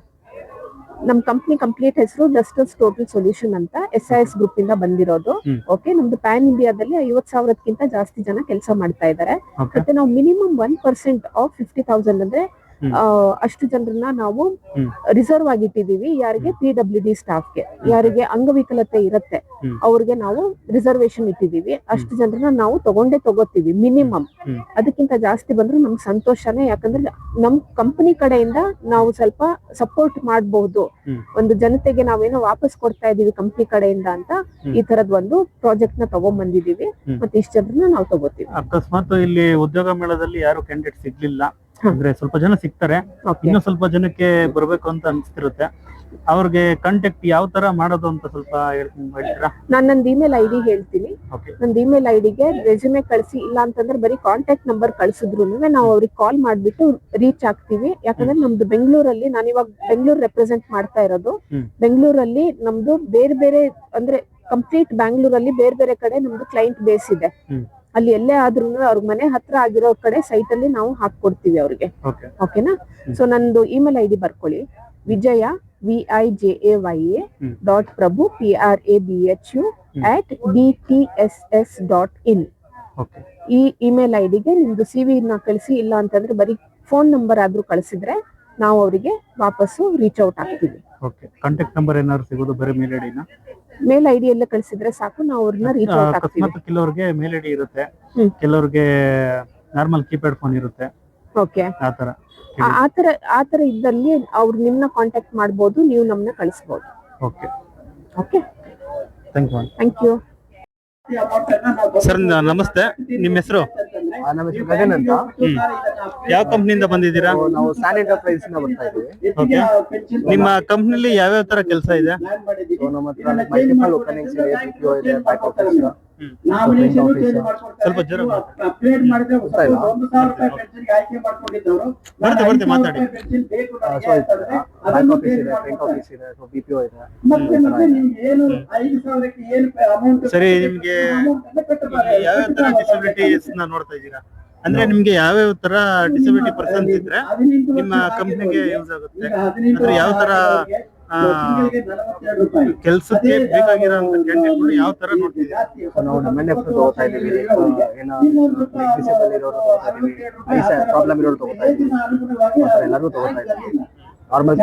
ನಮ್ ಕಂಪ್ನಿ ಕಂಪ್ಲೀಟ್ ಹೆಸರು ಜಸ್ಟಿಸ್ ಟೋಟಲ್ ಸೊಲ್ಯೂಷನ್ ಅಂತ SIS ಗ್ರೂಪ್ ಇಂದ ಬಂದಿರೋದು. ಓಕೆ, ನಮ್ದು ಪ್ಯಾನ್ ಇಂಡಿಯಾದಲ್ಲಿ 50,000ಕ್ಕಿಂತ ಜಾಸ್ತಿ ಜನ ಕೆಲಸ ಮಾಡ್ತಾ ಇದ್ದಾರೆ. ಮತ್ತೆ ನಾವು ಮಿನಿಮಮ್ 1% ಆಫ್ 50,000 ಅಂದ್ರೆ ಅಷ್ಟು ಜನರನ್ನ ನಾವು ರಿಸರ್ವ್ ಆಗಿ ಇಟ್ಟಿದೀವಿ. ಯಾರಿಗೆ PWD ಸ್ಟಾಫ್ಗೆ, ಯಾರಿಗೆ ಅಂಗವಿಕಲತೆ ಇರುತ್ತೆ ಅವ್ರಿಗೆ ನಾವು ರಿಸರ್ವೇಶನ್ ಇಟ್ಟಿದೀವಿ. ಅಷ್ಟು ಜನರನ್ನ ನಾವು ತಗೋತೀವಿ ಮಿನಿಮಮ್. ಅದಕ್ಕಿಂತ ಜಾಸ್ತಿ ಬಂದ್ರು ನಮ್ಗೆ ಸಂತೋಷನೇ. ಯಾಕಂದ್ರೆ ನಮ್ ಕಂಪನಿ ಕಡೆಯಿಂದ ನಾವು ಸ್ವಲ್ಪ ಸಪೋರ್ಟ್ ಮಾಡಬಹುದು. ಒಂದು ಜನತೆಗೆ ನಾವೇನೋ ವಾಪಸ್ ಕೊಡ್ತಾ ಇದೀವಿ ಕಂಪನಿ ಕಡೆಯಿಂದ ಅಂತ ಈ ತರದ್ ಒಂದು ಪ್ರಾಜೆಕ್ಟ್ ನ ತಗೊಂಡ್ ಬಂದಿದೀವಿ. ಮತ್ತೆ ಇಷ್ಟು ಜನರನ್ನ ನಾವು ತಗೋತೀವಿ. ಅಕಸ್ಮಾತ್ ಇಲ್ಲಿ ಉದ್ಯೋಗ ಮೇಳದಲ್ಲಿ ಯಾರು ಕ್ಯಾಂಡಿಡೇಟ್ ಸಿಗ್ಲಿಲ್ಲ ಅಂದ್ರೆ ಸ್ವಲ್ಪ ಜನ ಸಿಗ್ತಾರೆ, ಇನ್ನು ಸ್ವಲ್ಪ ಜನಕ್ಕೆ ಬರ್ಬೇಕು ಅಂತ ಅನ್ಸ್ತಿರುತ್ತೆ, ಅವ್ರಿಗೆ ಕಾಂಟ್ಯಾಕ್ಟ್ ಯಾವ ತರ ಮಾಡೋದು ಅಂತ ಸ್ವಲ್ಪ ಹೇಳ್ತೀರಾ? ನಾನು ನಂದು ಇಮೇಲ್ ID ಹೇಳ್ತೀನಿ. ನಂದು ಇಮೇಲ್ IDಗೆ ರೆಸ್ಯೂಮೆ ಕಳಿಸಿ, ಇಲ್ಲ ಅಂತಂದ್ರೆ ಬರೀ ಕಾಂಟ್ಯಾಕ್ಟ್ ನಂಬರ್ ಕಳ್ಸಿದ್ರು ನಾವು ಅವ್ರಿಗೆ ಕಾಲ್ ಮಾಡ್ಬಿಟ್ಟು ರೀಚ್ ಆಗ್ತೀವಿ. ಯಾಕಂದ್ರೆ ನಮ್ದು ಬೆಂಗಳೂರಲ್ಲಿ, ನಾನು ಇವಾಗ ಬೆಂಗಳೂರು ರೆಪ್ರೆಸೆಂಟ್ ಮಾಡ್ತಾ ಇರೋದು. ಬೆಂಗಳೂರಲ್ಲಿ ನಮ್ದು ಬೇರೆ ಬೇರೆ ಅಂದ್ರೆ ಕಂಪ್ಲೀಟ್ ಬ್ಯಾಂಗ್ಳೂರಲ್ಲಿ ಬೇರೆ ಬೇರೆ ಕಡೆ ನಮ್ದು ಕ್ಲೈಂಟ್ ಬೇಸ್ ಇದೆ. ಅಲ್ಲಿ ಎಲ್ಲೇ ಆದ್ರೂ ಅವ್ರ ಮನೆ ಹತ್ರ ಆಗಿರೋ ಕಡೆ ಸೈಟ್ ಅಲ್ಲಿ ನಾವು ಹಾಕೊಡ್ತೀವಿ ಅವ್ರಿಗೆ. ಓಕೆನಾ? ಸೊ ನಂದು ಇಮೇಲ್ ID ಬರ್ಕೊಳ್ಳಿ, ವಿಜಯ VIJAYA.Prabhu PRABHU@DTSS.in. ಈ ಇಮೇಲ್ IDಗೆ ನಿಮ್ದು CV ನ ಕಳಿಸಿ, ಇಲ್ಲ ಅಂತಂದ್ರೆ ಬರೀ ಫೋನ್ ನಂಬರ್ ಆದ್ರೂ ಕಳಿಸಿದ್ರೆ ನಾವು ಅವರಿಗೆ ವಾಪಸ್ಸು ರೀಚ್ ಔಟ್ ಆಗ್ತೀವಿ. ಕಾಂಟ್ಯಾಕ್ಟ್ ನಂಬರ್ ಏನಾದ್ರು ಸಿಗೋದು ಬರೀ ಮೇಲ್ ಐಡಿನ? ಮೇಲ್ ID ಎಲ್ಲ ಕಳಿಸಿದ್ರೆ ಸಾಕು, ನಾವು ಅವ್ರನ್ನ ರೀಚ್ ಔಟ್ ಆಗ್ತೀವಿ. ಅಕಸ್ಮಾತ್ ಕೆಲವರಿಗೆ ಮೇಲ್ ID ಇರುತ್ತೆ, ಕೆಲವರಿಗೆ ನಾರ್ಮಲ್ ಕೀಪ್ಯಾಡ್ ಫೋನ್ ಇರುತ್ತೆ. ಓಕೆ, ಆತರ ಇದ್ದಲ್ಲಿ ಅವ್ರು ನಿಮ್ನ ಕಾಂಟ್ಯಾಕ್ಟ್ ಮಾಡ್ಬೋದು, ನೀವು ನಮ್ಮನ್ನ ಕಳಿಸ್ಬೋದು. Okay okay, thank you. Sir ನಮಸ್ತೆ, ನಿಮ್ಮ ಹೆಸರು? ನಮ್ಮ ಹೆಸರು ಗಗನ್ ಅಂತ. ಯಾವ ಕಂಪ್ನಿಯಿಂದ ಬಂದಿದ್ದೀರಾ? ನಾವು ಸ್ಯಾನ್ ಎಂಟರ್ಪ್ರೈಸ್ ಇಂದ ಬರ್ತಾ ಇದ್ದೀವಿ. ಓಕೆ, ನಿಮ್ಮ ಕಂಪ್ನಿಲಿ ಯಾವ್ಯಾವ ತರ ಕೆಲಸ ಇದೆ? ನಮ್ಮ ಹತ್ರ ಮಲ್ಟಿಪಲ್ ಓಪನಿಂಗ್ಸ್ ಇದೆ, BPO ಇದೆ, ಬ್ಯಾಕ್ ಆಫೀಸ್, ಸ್ವಲ್ಪ ಜೋರ ಮಾತಾಡಿ. ಬ್ಯಾಕ್ ಆಫೀಸ್ ಇದೆ, ಫ್ರಂಟ್ ಆಫೀಸ್ ಇದೆ, BPO ಇದೆ. ಸರಿ, ನಿಮ್ಗೆ ಯಾವ್ಯಾವ ತರ ಡಿಸಬಿಲಿಟೀಸ್ ನೋಡ್ತಾ ಇದ್ದೀರಾ? ಅಂದ್ರೆ ನಿಮ್ಗೆ ಯಾವ್ಯಾವ ತರ ಡಿಸಬಿಲಿಟಿ ಪರ್ಸನ್ಸ್ ಇದ್ರೆ ನಿಮ್ಮ ಕಂಪ್ನಿಗೆ ಯೂಸ್ ಆಗುತ್ತೆ? ಅಂದ್ರೆ ಯಾವ ತರ ಕೆಲ್ಸಕ್ಕೆ ಬೇಕಾಗಿರೋಂತ ಕ್ಯಾಂಡಿಡೇಟ್ಗಳು ಯಾವ ತರ ನೋಡ್ತಿದ್ದೀರಾ? ನಾವು MNF ತಗೋತಾ ಇದೀವಿ, ಡಿಸೇಬಲ್ ಇರೋರು ತಗೋತಾ ಇದೀವಿ, ಪ್ರಾಬ್ಲಮ್ ಇರೋರು ತಗೋತಾ ಇದೀವಿ, ಎಲ್ಲರೂ ತಗೋತಾ ಇದೀವಿ. ನಾರ್ಮಲ್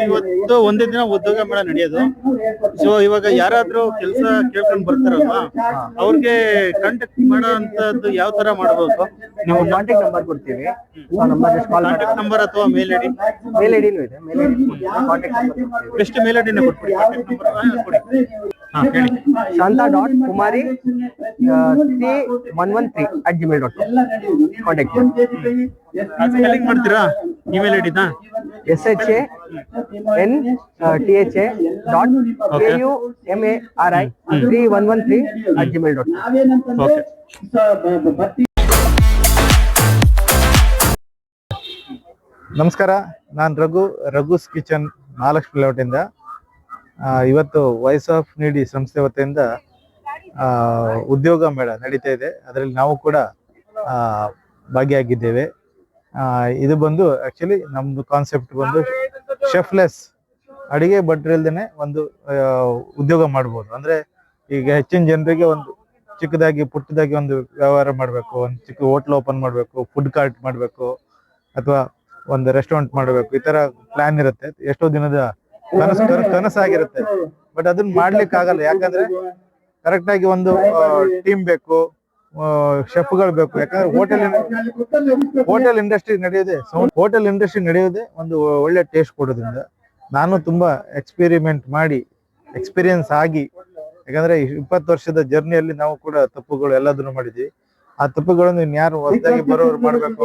ಇವತ್ತು ಒಂದೇ ದಿನ ಉದ್ಯೋಗ ಮೇಳ ನಡೆಯೋದು. ಸೊ ಇವಾಗ ಯಾರಾದ್ರೂ ಕೆಲಸ ಕೇಳ್ಕೊಂಡ್ ಬರ್ತಾರಲ್ವಾ, ಅವ್ರಿಗೆ ಕಾಂಟ್ಯಾಕ್ಟ್ ಮಾಡೋ ಅಂತದ್ದು ಯಾವ ತರ ಮಾಡಬೇಕು? ನಾವು ಕಾಂಟ್ಯಾಕ್ಟ್ ನಂಬರ್ ಕೊಡ್ತೀವಿ. ಕಾಂಟ್ಯಾಕ್ಟ್ ನಂಬರ್ ಅಥವಾ ಮೇಲ್ ಐಡಿ? ಮೇಲ್ ಐಡಿನೂ ಇದೆ, mail ID contact number. Best mail ಐಡಿನ ಕೊಟ್ಬಿಡಿ, ಕಾಂಟ್ಯಾಕ್ಟ್ ನಂಬರ್ ಕೊಡಿ. Shanta.Kumari 113@gmail.com contact. ಸ್ಪೆಲ್ಲಿಂಗ್ ಮಾಡ್ತೀರಾ ಇಮೇಲ್ ಐಡಿನ? SHANTHA.KUMARI3113@gmail.com. ನಮಸ್ಕಾರ, ನಾನು ರಘುಸ್ ಕಿಚನ್ ಮಹಾಲಕ್ಷ್ಮಿ ಲೇಔಟಿಂದ. ಇವತ್ತು ವಾಯ್ಸ್ ಆಫ್ ನೀಡಿ ಸಂಸ್ಥೆ ವತಿಯಿಂದ ಉದ್ಯೋಗ ಮೇಳ ನಡೀತಾ ಇದೆ. ಅದರಲ್ಲಿ ನಾವು ಕೂಡ ಭಾಗಿಯಾಗಿದ್ದೇವೆ. ಇದು ಬಂದು ಆಕ್ಚುಲಿ ನಮ್ದು ಕಾನ್ಸೆಪ್ಟ್ ಬಂದು ಶೆಫ್ಲೆಸ್, ಅಡಿಗೆ ಭಟ್ರು ಇಲ್ದೇನೆ ಒಂದು ಉದ್ಯೋಗ ಮಾಡ್ಬೋದು. ಅಂದ್ರೆ ಈಗ ಹೆಚ್ಚಿನ ಜನರಿಗೆ ಒಂದು ಚಿಕ್ಕದಾಗಿ ಪುಟ್ಟದಾಗಿ ಒಂದು ವ್ಯವಹಾರ ಮಾಡಬೇಕು, ಒಂದು ಚಿಕ್ಕ ಹೋಟ್ಲ್ ಓಪನ್ ಮಾಡಬೇಕು, ಫುಡ್ ಕಾರ್ಟ್ ಮಾಡಬೇಕು, ಅಥವಾ ಒಂದು ರೆಸ್ಟೋರೆಂಟ್ ಮಾಡಬೇಕು, ಈ ತರ ಪ್ಲಾನ್ ಇರುತ್ತೆ. ಎಷ್ಟೋ ದಿನದ ಕನಸಾಗಿರುತ್ತೆ. ಬಟ್ ಅದನ್ನ ಮಾಡ್ಲಿಕ್ಕೆ ಆಗಲ್ಲ. ಯಾಕಂದ್ರೆ ಕರೆಕ್ಟ್ ಆಗಿ ಒಂದು ಟೀಮ್ ಬೇಕು, ಶೆಫ್ಗಳು ಬೇಕು. ಯಾಕಂದ್ರೆ ಹೋಟೆಲ್ ಇಂಡಸ್ಟ್ರಿ ನಡೆಯೋದೇ ಒಂದು ಒಳ್ಳೆ ಟೇಸ್ಟ್ ಕೊಡೋದ್ರಿಂದ. ನಾನು ತುಂಬಾ ಎಕ್ಸ್ಪೀರಿಯನ್ಸ್ ಆಗಿ, ಯಾಕಂದ್ರೆ 20 ವರ್ಷದ ಜರ್ನಿಯಲ್ಲಿ ನಾವು ಕೂಡ ತಪ್ಪುಗಳು ಎಲ್ಲದನ್ನು ಮಾಡಿದ್ವಿ. ಆ ತಪ್ಪುಗಳನ್ನು ಇನ್ಯಾರು ಹೊಸದಾಗಿ ಬರೋರು ಮಾಡ್ಬೇಕು.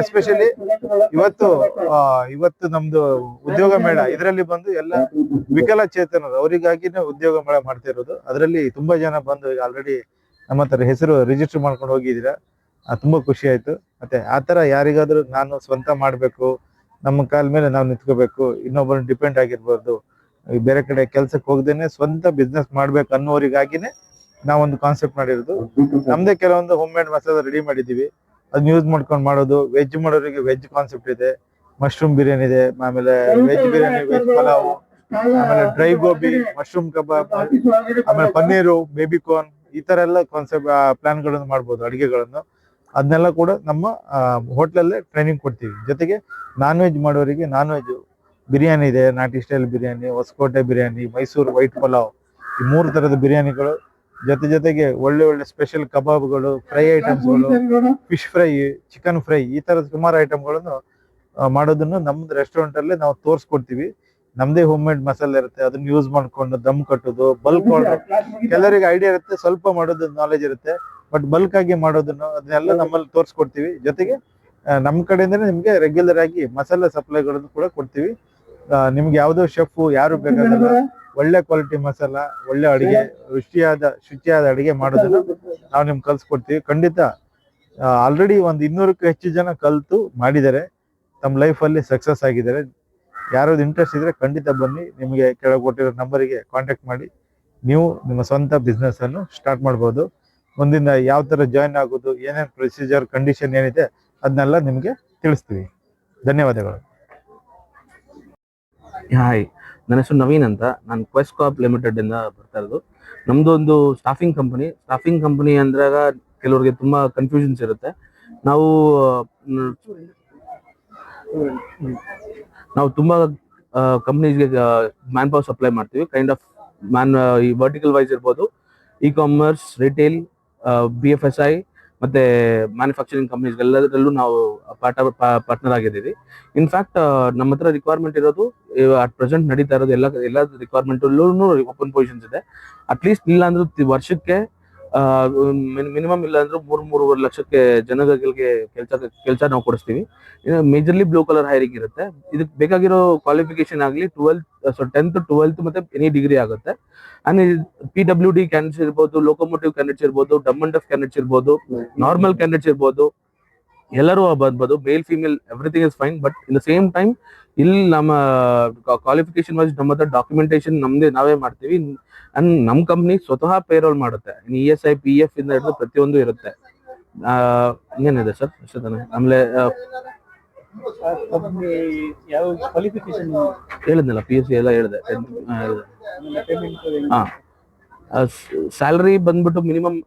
ಎಸ್ಪೆಷಲಿ ಇವತ್ತು ನಮ್ದು ಉದ್ಯೋಗ ಮೇಳ, ಇದರಲ್ಲಿ ಬಂದು ಎಲ್ಲ ವಿಕಲಚೇತನರು ಅವರಿಗಾಗಿನೇ ಉದ್ಯೋಗ ಮೇಳ ಮಾಡ್ತಾ ಇರೋದು. ಅದರಲ್ಲಿ ತುಂಬಾ ಜನ ಬಂದು ಆಲ್ರೆಡಿ ನಮ್ಮ ಹತ್ರ ಹೆಸರು ರಿಜಿಸ್ಟರ್ ಮಾಡ್ಕೊಂಡು ಹೋಗಿದ್ದೀರಾ. ತುಂಬಾ ಖುಷಿ ಆಯ್ತು. ಮತ್ತೆ ಆತರ ಯಾರಿಗಾದ್ರೂ ನಾನು ಸ್ವಂತ ಮಾಡ್ಬೇಕು, ನಮ್ಮ ಕಾಲ ಮೇಲೆ ನಾವು ನಿಂತ್ಕೋಬೇಕು, ಇನ್ನೊಬ್ಬರನ್ನ ಡಿಪೆಂಡ್ ಆಗಿರ್ಬಾರ್ದು, ಬೇರೆ ಕಡೆ ಕೆಲ್ಸಕ್ಕೆ ಹೋಗ್ದೇನೆ ಸ್ವಂತ ಬಿಸ್ನೆಸ್ ಮಾಡ್ಬೇಕು ಅನ್ನೋರಿಗಾಗಿನೇ ನಾವೊಂದು ಕಾನ್ಸೆಪ್ಟ್ ಮಾಡಿರೋದು. ನಮ್ದೇ ಕೆಲವೊಂದು ಹೋಮ್ ಮೇಡ್ ಮಸಾಲ ರೆಡಿ ಮಾಡಿದೀವಿ, ಅದನ್ನ ಯೂಸ್ ಮಾಡ್ಕೊಂಡು ಮಾಡೋದು. ವೆಜ್ ಮಾಡೋರಿಗೆ ವೆಜ್ ಕಾನ್ಸೆಪ್ಟ್ ಇದೆ, ಮಶ್ರೂಮ್ ಬಿರಿಯಾನಿ ಇದೆ, ಆಮೇಲೆ ವೆಜ್ ಬಿರಿಯಾನಿ, ವೆಜ್ ಪಲಾವ್, ಆಮೇಲೆ ಡ್ರೈ ಗೋಬಿ, ಮಶ್ರೂಮ್ ಕಬಾಬ್, ಆಮೇಲೆ ಪನ್ನೀರು, ಬೇಬಿ ಕಾರ್ನ್, ಈ ತರ ಎಲ್ಲ ಕಾನ್ಸೆಪ್ಟ್ ಪ್ಲಾನ್ಗಳನ್ನು ಮಾಡ್ಬೋದು. ಅಡಿಗೆಗಳನ್ನು ಅದನ್ನೆಲ್ಲ ಕೂಡ ನಮ್ಮ ಹೋಟ್ಲಲ್ಲೇ ಟ್ರೈನಿಂಗ್ ಕೊಡ್ತೀವಿ. ಜೊತೆಗೆ ನಾನ್ ವೆಜ್ ಮಾಡೋರಿಗೆ ನಾನ್ ವೆಜ್ ಬಿರಿಯಾನಿ ಇದೆ, ನಾಟಿ ಸ್ಟೈಲ್ ಬಿರಿಯಾನಿ, ಹೊಸಕೋಟೆ ಬಿರಿಯಾನಿ, ಮೈಸೂರು ವೈಟ್ ಪಲಾವ್, ಈ 3 ತರದ ಬಿರಿಯಾನಿಗಳು. ಜೊತೆಗೆ ಒಳ್ಳೆ ಸ್ಪೆಷಲ್ ಕಬಾಬ್ಗಳು, ಫ್ರೈ ಐಟಮ್ಸ್ಗಳು, ಫಿಶ್ ಫ್ರೈ, ಚಿಕನ್ ಫ್ರೈ, ಈ ತರದ ಸುಮಾರು ಐಟಮ್ಗಳನ್ನು ಮಾಡೋದನ್ನು ನಮ್ದು ರೆಸ್ಟೋರೆಂಟ್ ಅಲ್ಲೇ ನಾವು ತೋರಿಸ್ಕೊಡ್ತೀವಿ. ನಮ್ದೇ ಹೋಮ್ ಮೇಡ್ ಮಸಾಲೆ ಇರುತ್ತೆ, ಅದನ್ನ ಯೂಸ್ ಮಾಡ್ಕೊಂಡು ದಮ್ ಕಟ್ಟೋದು, ಬಲ್ಕ್ ಆರ್ಡರ್. ಕೆಲವರಿಗೆ ಐಡಿಯಾ ಇರುತ್ತೆ, ಸ್ವಲ್ಪ ಮಾಡೋದು ನಾಲೆಜ್ ಇರುತ್ತೆ, ಬಟ್ ಬಲ್ಕ್ ಆಗಿ ಮಾಡೋದನ್ನು ಅದನ್ನೆಲ್ಲ ನಮ್ಮಲ್ಲಿ ತೋರಿಸ್ಕೊಡ್ತೀವಿ. ಜೊತೆಗೆ ನಮ್ಮ ಕಡೆಯಿಂದನೇ ನಿಮ್ಗೆ ರೆಗ್ಯುಲರ್ ಆಗಿ ಮಸಾಲೆ ಸಪ್ಲೈಗಳನ್ನು ಕೂಡ ಕೊಡ್ತೀವಿ. ನಿಮ್ಗೆ ಯಾವುದೋ ಶೆಫ್ ಯಾರು ಬೇಕಾಗಲ್ಲ, ಒಳ್ಳೆ ಕ್ವಾಲಿಟಿ ಮಸಾಲ, ಒಳ್ಳೆ ಅಡಿಗೆ, ಶುಚಿಯಾದ ಅಡಿಗೆ ಮಾಡೋದನ್ನು ನಾವು ನಿಮ್ಗೆ ಕಲ್ಸ್ಕೊಡ್ತೀವಿ. ಖಂಡಿತ ಆಲ್ರೆಡಿ ಒಂದು 200ಕ್ಕೂ ಹೆಚ್ಚು ಜನ ಕಲ್ತು ಮಾಡಿದ್ದಾರೆ, ತಮ್ಮ ಲೈಫಲ್ಲಿ ಸಕ್ಸಸ್ ಆಗಿದ್ದಾರೆ. ಯಾರಾದ್ರು ಇಂಟ್ರೆಸ್ಟ್ ಇದ್ರೆ ಖಂಡಿತ ಬನ್ನಿ, ನಿಮಗೆ ಕೆಳಗೆ ಕೊಟ್ಟಿರೋ ನಂಬರಿಗೆ ಕಾಂಟ್ಯಾಕ್ಟ್ ಮಾಡಿ ನೀವು ನಿಮ್ಮ ಸ್ವಂತ ಬಿಸ್ನೆಸ್ ಅನ್ನು ಸ್ಟಾರ್ಟ್ ಮಾಡ್ಬೋದು. ಮುಂದಿನ ಯಾವ ತರ ಜಾಯಿನ್ ಆಗೋದು, ಏನೇನು ಪ್ರೊಸೀಜರ್, ಕಂಡೀಷನ್ ಏನಿದೆ ಅದನ್ನೆಲ್ಲ ನಿಮಗೆ ತಿಳಿಸ್ತೀವಿ. ಧನ್ಯವಾದಗಳು. ಹಾಯ್, ನನ್ನ ಹೆಸರು ನವೀನ್ ಅಂತ. ನಾನು ಕ್ವೆಸ್ಟ್ ಕಾರ್ಪ್ ಲಿಮಿಟೆಡ್ ಇಂದ ಬರ್ತಾ ಇರೋದು. ನಮ್ದು ಒಂದು ಸ್ಟಾಫಿಂಗ್ ಕಂಪನಿ ಅಂದಾಗ ಕೆಲವರಿಗೆ ತುಂಬಾ ಕನ್ಫ್ಯೂಷನ್ಸ್ ಇರುತ್ತೆ. ನಾವು ತುಂಬಾ ಕಂಪ್ನೀಸ್ಗೆ ಮ್ಯಾನ್ ಪವರ್ ಸಪ್ಲೈ ಮಾಡ್ತೀವಿ. ಕೈಂಡ್ ಆಫ್ ಈ ವರ್ಟಿಕಲ್ ವೈಸ್ ಇರ್ಬೋದು, ಇ ಕಾಮರ್ಸ್, ರಿಟೇಲ್, BFSI ಮತ್ತೆ ಮ್ಯಾನುಫ್ಯಾಕ್ಚರಿಂಗ್ ಕಂಪ್ನೀಸ್ ಎಲ್ಲದರಲ್ಲೂ ನಾವು ಪಾರ್ಟ್ನರ್ ಆಗಿದ್ದೀವಿ. ಇನ್ಫ್ಯಾಕ್ಟ್ ನಮ್ಮ ಹತ್ರ ರಿಕ್ವೈರ್ಮೆಂಟ್ ಇರೋದು ಅಟ್ ಪ್ರೆಸೆಂಟ್ ನಡೀತಾ ಇರೋದು ಎಲ್ಲ ರಿಕ್ವೈರ್ಮೆಂಟ್ ಓಪನ್ ಪೊಸಿಷನ್ಸ್ ಇದೆ. ಅಟ್ಲೀಸ್ಟ್ ಇಲ್ಲ ಅಂದ್ರೆ ವರ್ಷಕ್ಕೆ ಮಿನಿಮಮ್ ಇಲ್ಲ ಅಂದ್ರೆ 3-3.5 ಲಕ್ಷಕ್ಕೆ ಜನಗಳಿಗೆ ಕೆಲಸ ನಾವು ಕೊಡಿಸ್ತೀವಿ. ಮೇಜರ್ಲಿ ಬ್ಲೂ ಕಲರ್ ಹೈರಿಂಗ್ ಇರುತ್ತೆ. ಇದಕ್ಕೆ ಬೇಕಾಗಿರೋ ಕ್ವಾಲಿಫಿಕೇಶನ್ ಆಗಲಿ 10th 12th ಮತ್ತೆ ಎನಿ ಡಿಗ್ರಿ ಆಗುತ್ತೆ. ಅಂಡ್ PWD ಕ್ಯಾಂಡಿಡೇಟ್ಸ್ ಇರ್ಬೋದು, ಲೋಕೋಮೋಟಿವ್ ಕ್ಯಾಂಡಿಡೇಟ್ಸ್ ಇರ್ಬೋದು, ಡಮ್ ಅಂಡ್ ಡಫ್ ಕ್ಯಾಂಡಿಡೇಟ್ಸ್ ಇರ್ಬೋದು, ನಾರ್ಮಲ್ ಕ್ಯಾಂಡಿಡೇಟ್ಸ್ ಇರ್ಬೋದು, ಎಲ್ಲರೂ ಬರ್ಬೋದು. ಮೇಲ್ female everything is fine. But in the same time ಇಲ್ಲಿ ನಮ್ಮ ಕ್ವಾಲಿಫಿಕೇಶನ್ ವೈಸ್ ನಮ್ಮ ಹತ್ರ ಡಾಕ್ಯುಮೆಂಟೇಶನ್ ನಾವೇ ಮಾಡ್ತೀವಿ. ಅಂಡ್ ನಮ್ಮ ಕಂಪ್ನಿ ಸ್ವತಃ ಪೇರೋಲ್ ಮಾಡುತ್ತೆ. ESI PF ಇಂದ ಹಿಡಿದು ಪ್ರತಿಯೊಂದು ಇರುತ್ತೆ. ಇನ್ನೇನಿದೆ ಸರ್ ಅಷ್ಟೇ ತಾನೆ. ಆಮೇಲೆ ಹೇಳಿದ್ನಲ್ಲ, PSC ಎಲ್ಲ ಹೇಳಿದೆ. ಸ್ಯಾಲರಿ ಬಂದ್ಬಿಟ್ಟು minimum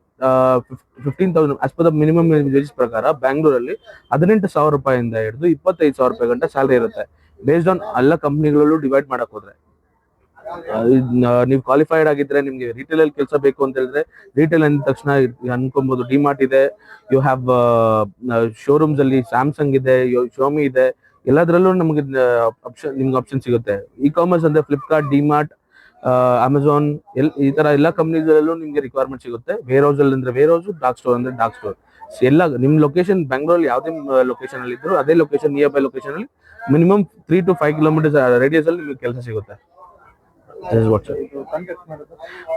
15,000 as per the minimum wages ಪ್ರಕಾರ ಬ್ಯಾಂಗ್ಳೂರಲ್ಲಿ 18,000 ರೂಪಾಯಿಂದ ಹಿಡಿದು 25,000 ರೂಪಾಯಿ ಗಂಟೆ ಸ್ಯಾಲರಿ ಇರುತ್ತೆ. ಬೇಸ್ಡ್ ಆನ್ ಎಲ್ಲ ಕಂಪ್ನಿಗಳಲ್ಲೂ ಡಿವೈಡ್ ಮಾಡಕ್ ಹೋದ್ರೆ, ನೀವು ಕ್ವಾಲಿಫೈಡ್ ಆಗಿದ್ರೆ ನಿಮ್ಗೆ ರಿಟೇಲ್ ಅಲ್ಲಿ ಕೆಲಸ ಬೇಕು ಅಂತ ಹೇಳಿದ್ರೆ ರಿಟೇಲ್ ಅಂದ ತಕ್ಷಣ ಅನ್ಕೊಬಹುದು. ಡಿಮಾರ್ಟ್ ಇದೆ, ಯು ಹ್ಯಾವ್ ಶೋರೂಮ್ಸ್ ಅಲ್ಲಿ ಸ್ಯಾಮ್ಸಂಗ್ ಇದೆ, ಶೋಮಿ ಇದೆ, ಎಲ್ಲದರಲ್ಲೂ ನಿಮ್ಗೆ ಆಪ್ಷನ್ ಸಿಗುತ್ತೆ. ಇ ಕಾಮರ್ಸ್ ಅಂದ್ರೆ ಫ್ಲಿಪ್ಕಾರ್ಟ್, ಡಿಮಾರ್ಟ್, ಅಮೆಝಾನ್, ಈ ತರ ಎಲ್ಲ ಕಂಪ್ನೀಸಲ್ಲೂ ನಿಮ್ಗೆ ರಿಕ್ವೈರ್ಮೆಂಟ್ ಸಿಗುತ್ತೆ. ವೇರ್ ಹೌಸ್ ಅಲ್ಲಿ ಅಂದ್ರೆ ವೇರ್ ಹೌಸ್, ಡಾರ್ಕ್ ಸ್ಟೋರ್ ಅಂದ್ರೆ ಡಾರ್ಕ್ ಸ್ಟೋರ್. ಎಲ್ಲ ನಿಮ್ ಲೊಕೇಶನ್ ಬ್ಯಾಂಗ್ಳೂರಲ್ಲಿ ಯಾವುದೇ ಲೊಕೇಶನ್ ಅಲ್ಲಿ ಇದ್ರು ಅದೇ ಲೊಕೇಶನ್, ನಿಯರ್ ಬೈ ಲೊಕೇಶನ್ ಅಲ್ಲಿ ಮಿನಿಮಮ್ 3 to 5 ಕಿಲೋಮೀಟರ್ಸ್ ರೇಡಿಯಸ್ ಅಲ್ಲಿ ನಿಮ್ಗೆ ಕೆಲಸ ಸಿಗುತ್ತೆ.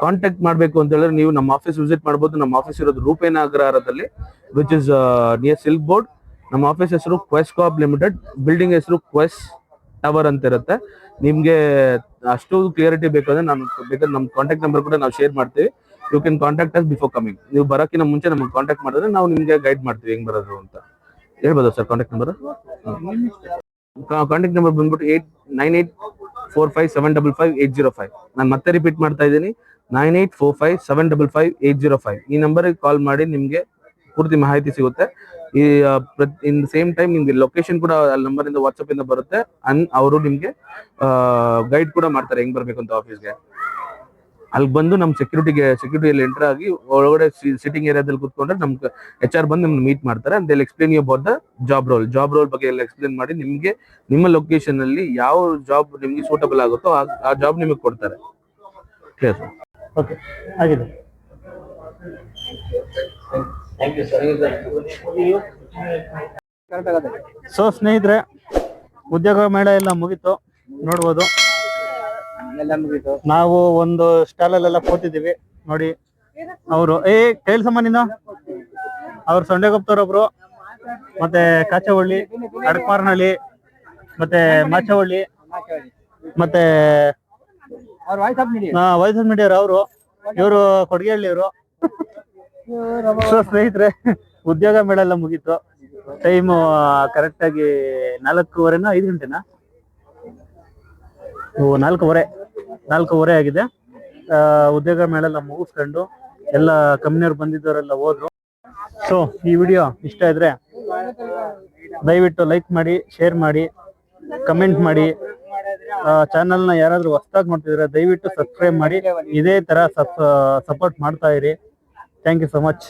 ಕಾಂಟ್ಯಾಕ್ಟ್ ಮಾಡಬೇಕು ಅಂತ ಹೇಳಿದ್ರೆ ನೀವು ನಮ್ಮ ಆಫೀಸ್ ವಿಸಿಟ್ ಮಾಡಬಹುದು. ನಮ್ಮ ಆಫೀಸ್ ಇರೋದು ರೂಪೇನ ಅಗ್ರಹಾರದಲ್ಲಿ, which is near Silk Board. ನಮ್ಮ ಆಫೀಸ್ ಹೆಸರು ಕ್ವೆಸ್ಟ್ ಕಾರ್ಪ್ ಲಿಮಿಟೆಡ್, ಬಿಲ್ಡಿಂಗ್ ಹೆಸರು ಕ್ವೆಸ್ಟ್ ಟವರ್ ಅಂತ ಇರುತ್ತೆ. ನಿಮ್ಗೆ ಅಷ್ಟು ಕ್ಲಿಯರಿಟಿ ಬೇಕಾದ್ರೆ ಬೇಕಾದ್ರೆ ನಮ್ಮ ಕಾಂಟ್ಯಾಕ್ಟ್ ನಂಬರ್ ಕೂಡ ನಾವು ಶೇರ್ ಮಾಡ್ತೀವಿ. You can contact us before coming. ನೀವು ಬರೋಕ್ಕಿಂತ ಮುಂಚೆ ನಮ್ಗೆ ಕಾಂಟ್ಯಾಕ್ಟ್ ಮಾಡಿದ್ರೆ ನಾವು ನಿಮ್ಗೆ ಗೈಡ್ ಮಾಡ್ತೀವಿ ಹೆಂಗ್ ಬರೋದು ಅಂತ. ಹೇಳ್ಬೋದಾ sir contact number? Contact number ಬಂದ್ಬಿಟ್ಟು 9845755805. ನಾನು ಮತ್ತೆ ರಿಪೀಟ್ ಮಾಡ್ತಾ ಇದ್ದೀನಿ, 9845755805. ಈ ನಂಬರ್ಗೆ ಕಾಲ್ ಮಾಡಿ ನಿಮ್ಗೆ ಪೂರ್ತಿ ಮಾಹಿತಿ ಸಿಗುತ್ತೆ. ಈ ಇನ್ ಸೇಮ್ ಟೈಮ್ ನಿಮ್ಗೆ ಲೊಕೇಶನ್ ಕೂಡ ಅಲ್ಲಿ ನಂಬರ್ ಇಂದ ವಾಟ್ಸ್ಆಪ್ ಇಂದ ಬರುತ್ತೆ. ಅವರು ನಿಮ್ಗೆ ಗೈಡ್ ಕೂಡ ಮಾಡ್ತಾರೆ ಹೆಂಗ್ ಬರ್ಬೇಕು ಅಂತ ಆಫೀಸ್ಗೆ. ಅಲ್ಲಿ ಬಂದು ನಮ್ ಸೆಕ್ಯೂರಿಟಿಯಲ್ಲಿ ಎಂಟರ್ ಆಗಿ ಒಳಗಡೆ ಸಿಟಿಂಗ್ ಏರಿಯಾದಲ್ಲಿ ಕೂತ್ಕೊಂಡ್ರೆ ನಮ್ HR ಬಂದು ನಿಮ್ಗೆ ಮೀಟ್ ಮಾಡ್ತಾರೆ. ಅಂತ explain you about the job role ಬಗ್ಗೆ ಎಲ್ಲ ಎಕ್ಸ್ಪ್ಲೇನ್ ಮಾಡಿ ನಿಮ್ಗೆ ನಿಮ್ಮ ಲೊಕೇಶನ್ ಅಲ್ಲಿ ಯಾವ ಜಾಬ್ ನಿಮ್ಗೆ ಸೂಟಬಲ್ ಆಗುತ್ತೋ ಆ ಜಾಬ್ ನಿಮಗೆ ಕೊಡ್ತಾರೆ. Clear sir? ಓಕೆ, ಆಗಿದೆ. ಸೊ ಸ್ನೇಹಿತರೆ, ಉದ್ಯೋಗ ಮೇಳ ಎಲ್ಲ ಮುಗೀತು, ನೋಡ್ಬೋದು. ನಾವು ಒಂದು ಸ್ಟಾಲ್ ಅಲ್ಲೆಲ್ಲ ಕೂತಿದ್ದೀವಿ ನೋಡಿ. ಅವರು ಕೇಳ್ಸಮ್ಮ ನೀನು, ಅವ್ರು ಸೊಂಡೆಗೊಪ್ತವ್ರೊಬ್ರು, ಮತ್ತೆ ಕಾಚವಳ್ಳಿ, ಅಡಕಮಾರನಹಳ್ಳಿ, ಮತ್ತೆ ಮಾಚವಳ್ಳಿ, ಮತ್ತೆ ವಾಯ್ಸ್ ಆಫ್ ಮೀಡಿಯಾ ಅವರು, ಇವರು ಕೊಡಗೇಹಳ್ಳಿಯವರು. ಸೊ ಸ್ನೇಹಿತರೆ, ಉದ್ಯೋಗ ಮೇಳ ಎಲ್ಲ ಮುಗೀತು. ಟೈಮು ಕರೆಕ್ಟ್ ಆಗಿ 4:15 5 ಗಂಟೆನಾ? 4:15 ಆಗಿದೆ. ಉದ್ಯೋಗ ಮೇಳ ಎಲ್ಲ ಮುಗಿಸ್ಕೊಂಡು ಎಲ್ಲ ಕಂಪ್ನಿಯವ್ರು ಬಂದಿದ್ದವರೆಲ್ಲ ಹೋದ್ರು. ಸೊ ಈ ವಿಡಿಯೋ ಇಷ್ಟ ಇದ್ರೆ ದಯವಿಟ್ಟು ಲೈಕ್ ಮಾಡಿ, ಶೇರ್ ಮಾಡಿ, ಕಮೆಂಟ್ ಮಾಡಿ. ಚಾನಲ್ನ ಯಾರಾದ್ರೂ ಹೊಸದಾಗಿ ನೋಡ್ತಿದ್ರೆ ದಯವಿಟ್ಟು ಸಬ್ಸ್ಕ್ರೈಬ್ ಮಾಡಿ. ಇದೇ ತರ ಸಪೋರ್ಟ್ ಮಾಡ್ತಾ ಇರಿ. Thank you so much.